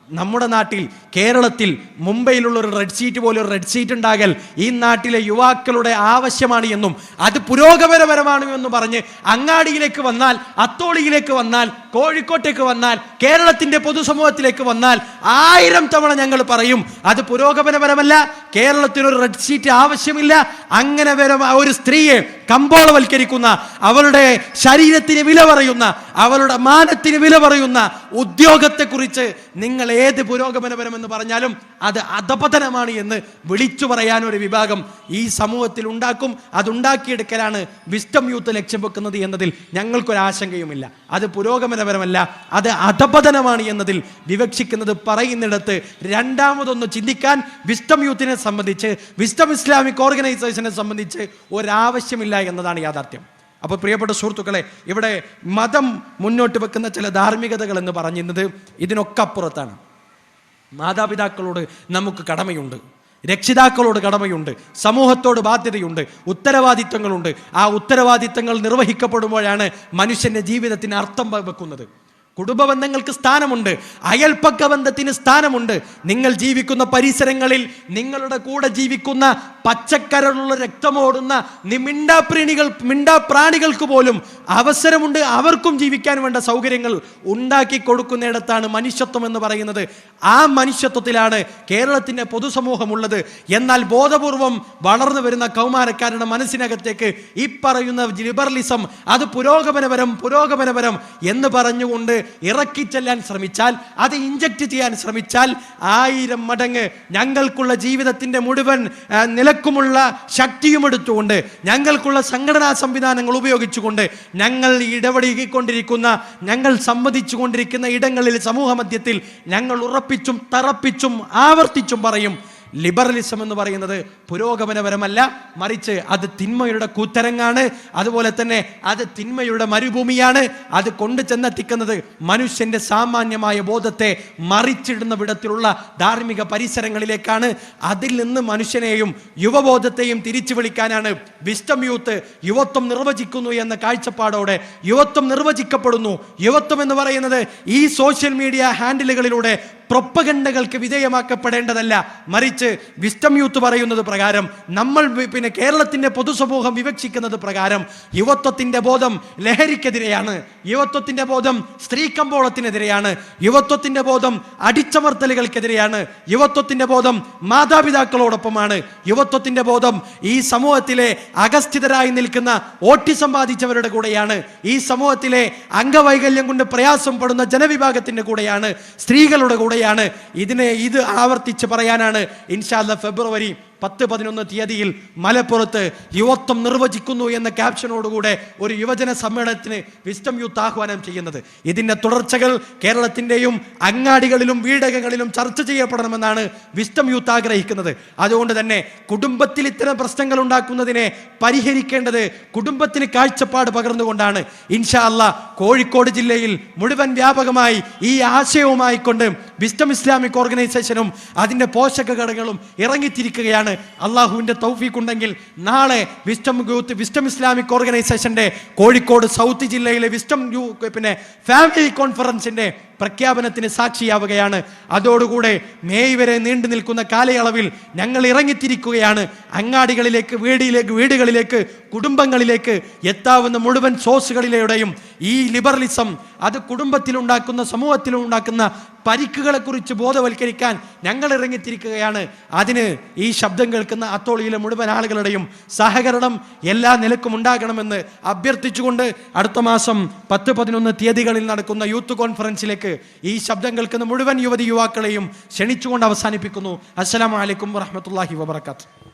നമ്മുടെ നാട്ടിൽ കേരളത്തിൽ മുംബൈയിലുള്ള ഒരു റെഡ് സീറ്റ് പോലെ ഒരു റെഡ് സീറ്റ് ഉണ്ടാകൽ ഈ നാട്ടിലെ യുവാക്കളുടെ ആവശ്യമാണ് എന്നും അത് പുരോഗമനപരമാണ് എന്ന് പറഞ്ഞ് അങ്ങാടിയിലേക്ക് വന്നാൽ, അത്തോളിയിലേക്ക് വന്നാൽ, കോഴിക്കോട്ടേക്ക് വന്നാൽ, കേരളത്തിന്റെ പൊതുസമൂഹത്തിലേക്ക് വന്നാൽ 1000 തവണ ഞങ്ങൾ പറയും അത് പുരോഗമനപരമല്ല, കേരളത്തിനൊരു റെഡ് സീറ്റ് ആവശ്യമില്ല. അങ്ങനെ ഒരു സ്ത്രീയെ കമ്പോളവൽക്കരിക്കുന്ന, അവളുടെ ശരീരത്തിന് വില പറയുന്ന, അവളുടെ മാനത്തിന് വില പറയുന്ന ഉദ്യോഗത്തെക്കുറിച്ച് നിങ്ങൾ ഏത് പുരോഗമനപരമെന്ന് പറഞ്ഞാലും അത് അധപതനമാണ് എന്ന് വിളിച്ചു പറയാൻ ഒരു വിഭാഗം ഈ സമൂഹത്തിൽ ഉണ്ടാക്കും. അതുണ്ടാക്കിയെടുക്കലാണ് വിസ്ഡം യൂത്ത് ലക്ഷ്യം വെക്കുന്നത് എന്നതിൽ ഞങ്ങൾക്കൊരാശങ്കയുമില്ല. അത് പുരോഗമനപരമല്ല, അത് അധപതനമാണ് എന്നതിൽ വിവക്ഷിക്കുന്നത് പറയുന്നിടത്ത് രണ്ടാമതൊന്ന് ചിന്തിക്കാൻ വിസ്ഡം യൂത്തിനെ സംബന്ധിച്ച്, വിസ്ഡം ഇസ്ലാമിക് ഓർഗനൈസേഷനെ സംബന്ധിച്ച് ഒരാവശ്യമില്ല എന്നതാണ് യാഥാർത്ഥ്യം. അപ്പോൾ പ്രിയപ്പെട്ട സുഹൃത്തുക്കളെ, ഇവിടെ മതം മുന്നോട്ട് വെക്കുന്ന ചില ധാർമ്മികതകൾ എന്ന് പറയുന്നത് ഇതിനൊക്കെ അപ്പുറത്താണ്. മാതാപിതാക്കളോട് നമുക്ക് കടമയുണ്ട്, രക്ഷിതാക്കളോട് കടമയുണ്ട്, സമൂഹത്തോട് ബാധ്യതയുണ്ട്, ഉത്തരവാദിത്തങ്ങളുണ്ട്. ആ ഉത്തരവാദിത്തങ്ങൾ നിർവഹിക്കപ്പെടുമ്പോഴാണ് മനുഷ്യന്റെ ജീവിതത്തിന് അർത്ഥം വെക്കുന്നത്. കുടുംബ ബന്ധങ്ങൾക്ക് സ്ഥാനമുണ്ട്, അയൽപ്പക്ക ബന്ധത്തിന് സ്ഥാനമുണ്ട്. നിങ്ങൾ ജീവിക്കുന്ന പരിസരങ്ങളിൽ നിങ്ങളുടെ കൂടെ ജീവിക്കുന്ന പച്ചക്കരളുള്ള രക്തമോടുന്ന മിണ്ടാപ്രാണികൾക്ക് പോലും അവസരമുണ്ട്, അവർക്കും ജീവിക്കാൻ വേണ്ട സൗകര്യങ്ങൾ ഉണ്ടാക്കി കൊടുക്കുന്നിടത്താണ് മനുഷ്യത്വം എന്ന് പറയുന്നത്. ആ മനുഷ്യത്വത്തിലാണ് കേരളത്തിൻ്റെ പൊതുസമൂഹമുള്ളത്. എന്നാൽ ബോധപൂർവം വളർന്നു വരുന്ന കൗമാരക്കാരുടെ മനസ്സിനകത്തേക്ക് ഈ പറയുന്ന ലിബറലിസം അത് പുരോഗമനപരം എന്ന് പറഞ്ഞുകൊണ്ട് ഇറക്കിച്ചെല്ലാൻ ശ്രമിച്ചാൽ, അത് ഇഞ്ചക്ട് ചെയ്യാൻ ശ്രമിച്ചാൽ 1000 മടങ്ങ് ഞങ്ങൾക്കുള്ള ജീവിതത്തിൻ്റെ മുഴുവൻ നിലക്കുമുള്ള ശക്തിയും എടുത്തുകൊണ്ട്, ഞങ്ങൾക്കുള്ള സംഘടനാ സംവിധാനങ്ങൾ ഉപയോഗിച്ചുകൊണ്ട്, ഞങ്ങൾ ഇടപെടിക്കൊണ്ടിരിക്കുന്ന, ഞങ്ങൾ സംവദിച്ചു കൊണ്ടിരിക്കുന്ന ഇടങ്ങളിൽ സമൂഹ മധ്യത്തിൽ ഞങ്ങൾ ഉറപ്പിച്ചും തറപ്പിച്ചും ആവർത്തിച്ചും പറയും ലിബറലിസം എന്ന് പറയുന്നത് പുരോഗമനപരമല്ല, മറിച്ച് അത് തിന്മയുടെ കൂത്തരങ്ങാണ്. അതുപോലെ തന്നെ അത് തിന്മയുടെ മരുഭൂമിയാണ്. അത് കൊണ്ടു ചെന്നെത്തിക്കുന്നത് മനുഷ്യന്റെ സാമാന്യമായ ബോധത്തെ മറിച്ചിടുന്ന വിധത്തിലുള്ള ധാർമ്മിക പരിസരങ്ങളിലേക്കാണ്. അതിൽ നിന്ന് മനുഷ്യനെയും യുവബോധത്തെയും തിരിച്ചു വിളിക്കാനാണ് വിസ്ഡം യൂത്ത് യുവത്വം നിർവചിക്കുന്നു എന്ന കാഴ്ചപ്പാടോടെ യുവത്വം നിർവചിക്കപ്പെടുന്നു. യുവത്വം എന്ന് പറയുന്നത് ഈ സോഷ്യൽ മീഡിയ ഹാൻഡിലുകളിലൂടെ പ്രൊപ്പഗണ്ടകൾക്ക് വിധേയമാക്കപ്പെടേണ്ടതല്ല, മറിച്ച് വിസ്ഡം യൂത്ത് പറയുന്നത് പ്രകാരം, നമ്മൾ കേരളത്തിന്റെ പൊതുസമൂഹം വിവക്ഷിക്കുന്നത് പ്രകാരം യുവത്വത്തിന്റെ ബോധം ലഹരിക്കെതിരെയാണ്, യുവത്വത്തിന്റെ ബോധം സ്ത്രീ കമ്പോളത്തിനെതിരെയാണ്, യുവത്വത്തിന്റെ ബോധം അടിച്ചമർത്തലുകൾക്കെതിരെയാണ്, യുവത്വത്തിന്റെ ബോധം മാതാപിതാക്കളോടൊപ്പമാണ്, യുവത്വത്തിന്റെ ബോധം ഈ സമൂഹത്തിലെ അഗസ്ഥിതരായി നിൽക്കുന്ന ഓട്ടിസം ബാധിച്ചവരുടെ കൂടെയാണ്, ഈ സമൂഹത്തിലെ അംഗവൈകല്യം കൊണ്ട് പ്രയാസം പെടുന്ന ജനവിഭാഗത്തിന്റെ കൂടെയാണ്, സ്ത്രീകളുടെ കൂടെ. ഇത് ആവർത്തിച്ച് പറയാനാണ് ഇൻഷാ അല്ലാഹ് ഫെബ്രുവരി 10-11 തീയതിയിൽ മലപ്പുറത്ത് യുവത്വം നിർവചിക്കുന്നു എന്ന ക്യാപ്ഷനോടുകൂടെ ഒരു യുവജന സമ്മേളനത്തിന് വിസ്ഡം യൂത്ത് ആഹ്വാനം ചെയ്യുന്നത്. ഇതിന്റെ തുടർച്ചകൾ കേരളത്തിന്റെയും അങ്ങാടികളിലും വീടകങ്ങളിലും ചർച്ച ചെയ്യപ്പെടണമെന്നാണ് വിസ്ഡം യൂത്ത് ആഗ്രഹിക്കുന്നത്. അതുകൊണ്ട് തന്നെ കുടുംബത്തിൽ ഇത്തരം പ്രശ്നങ്ങൾ ഉണ്ടാക്കുന്നതിനെ പരിഹരിക്കേണ്ടത് കുടുംബത്തിന് കാഴ്ചപ്പാട് പകർന്നുകൊണ്ടാണ് ഇൻഷാ അല്ലാഹ് കോഴിക്കോട് ജില്ലയിൽ മുഴുവൻ വ്യാപകമായി ഈ ആശയവുമായി കൊണ്ട് വിസ്ഡം ഇസ്ലാമിക് ഓർഗനൈസേഷനും അതിന്റെ പോഷക ഘടകങ്ങളും ഇറങ്ങിത്തിരിക്കുകയാണ്. അള്ളാഹുവിന്റെ തൗഫീഖ് ഉണ്ടെങ്കിൽ നാളെ വിസ്ഡം ഇസ്ലാമിക് ഓർഗനൈസേഷന്റെ കോഴിക്കോട് സൗത്ത് ജില്ലയിലെ ഫാമിലി കോൺഫറൻസിന്റെ പ്രഖ്യാപനത്തിന് സാക്ഷിയാവുകയാണ്. അതോടുകൂടെ മേയ് വരെ നീണ്ടു നിൽക്കുന്ന കാലയളവിൽ ഞങ്ങൾ ഇറങ്ങിത്തിരിക്കുകയാണ്. അങ്ങാടികളിലേക്ക്, വീടുകളിലേക്ക്, കുടുംബങ്ങളിലേക്ക് എത്താവുന്ന മുഴുവൻ സോഴ്സുകളിലൂടെയും ഈ ലിബറലിസം അത് കുടുംബത്തിലുണ്ടാക്കുന്ന, സമൂഹത്തിലുണ്ടാക്കുന്ന പരിക്കുകളെ കുറിച്ച് ബോധവൽക്കരിക്കാൻ ഞങ്ങൾ ഇറങ്ങിത്തിരിക്കുകയാണ്. അതിന് ഈ ശബ്ദം കേൾക്കുന്ന അത്തോളിയിലെ മുഴുവൻ ആളുകളുടെയും സഹകരണം എല്ലാ നിലക്കും ഉണ്ടാകണമെന്ന് അഭ്യർത്ഥിച്ചുകൊണ്ട് അടുത്ത മാസം 10-11 തീയതികളിൽ നടക്കുന്ന യൂത്ത് കോൺഫറൻസിലേക്ക് ഈ ശബ്ദം കേൾക്കുന്ന മുഴുവൻ യുവതി യുവാക്കളെയും ക്ഷണിച്ചുകൊണ്ട് അവസാനിപ്പിക്കുന്നു. അസ്സലാമു അലൈക്കും വറഹ്മത്തുള്ളാഹി വബറകാതുഹു.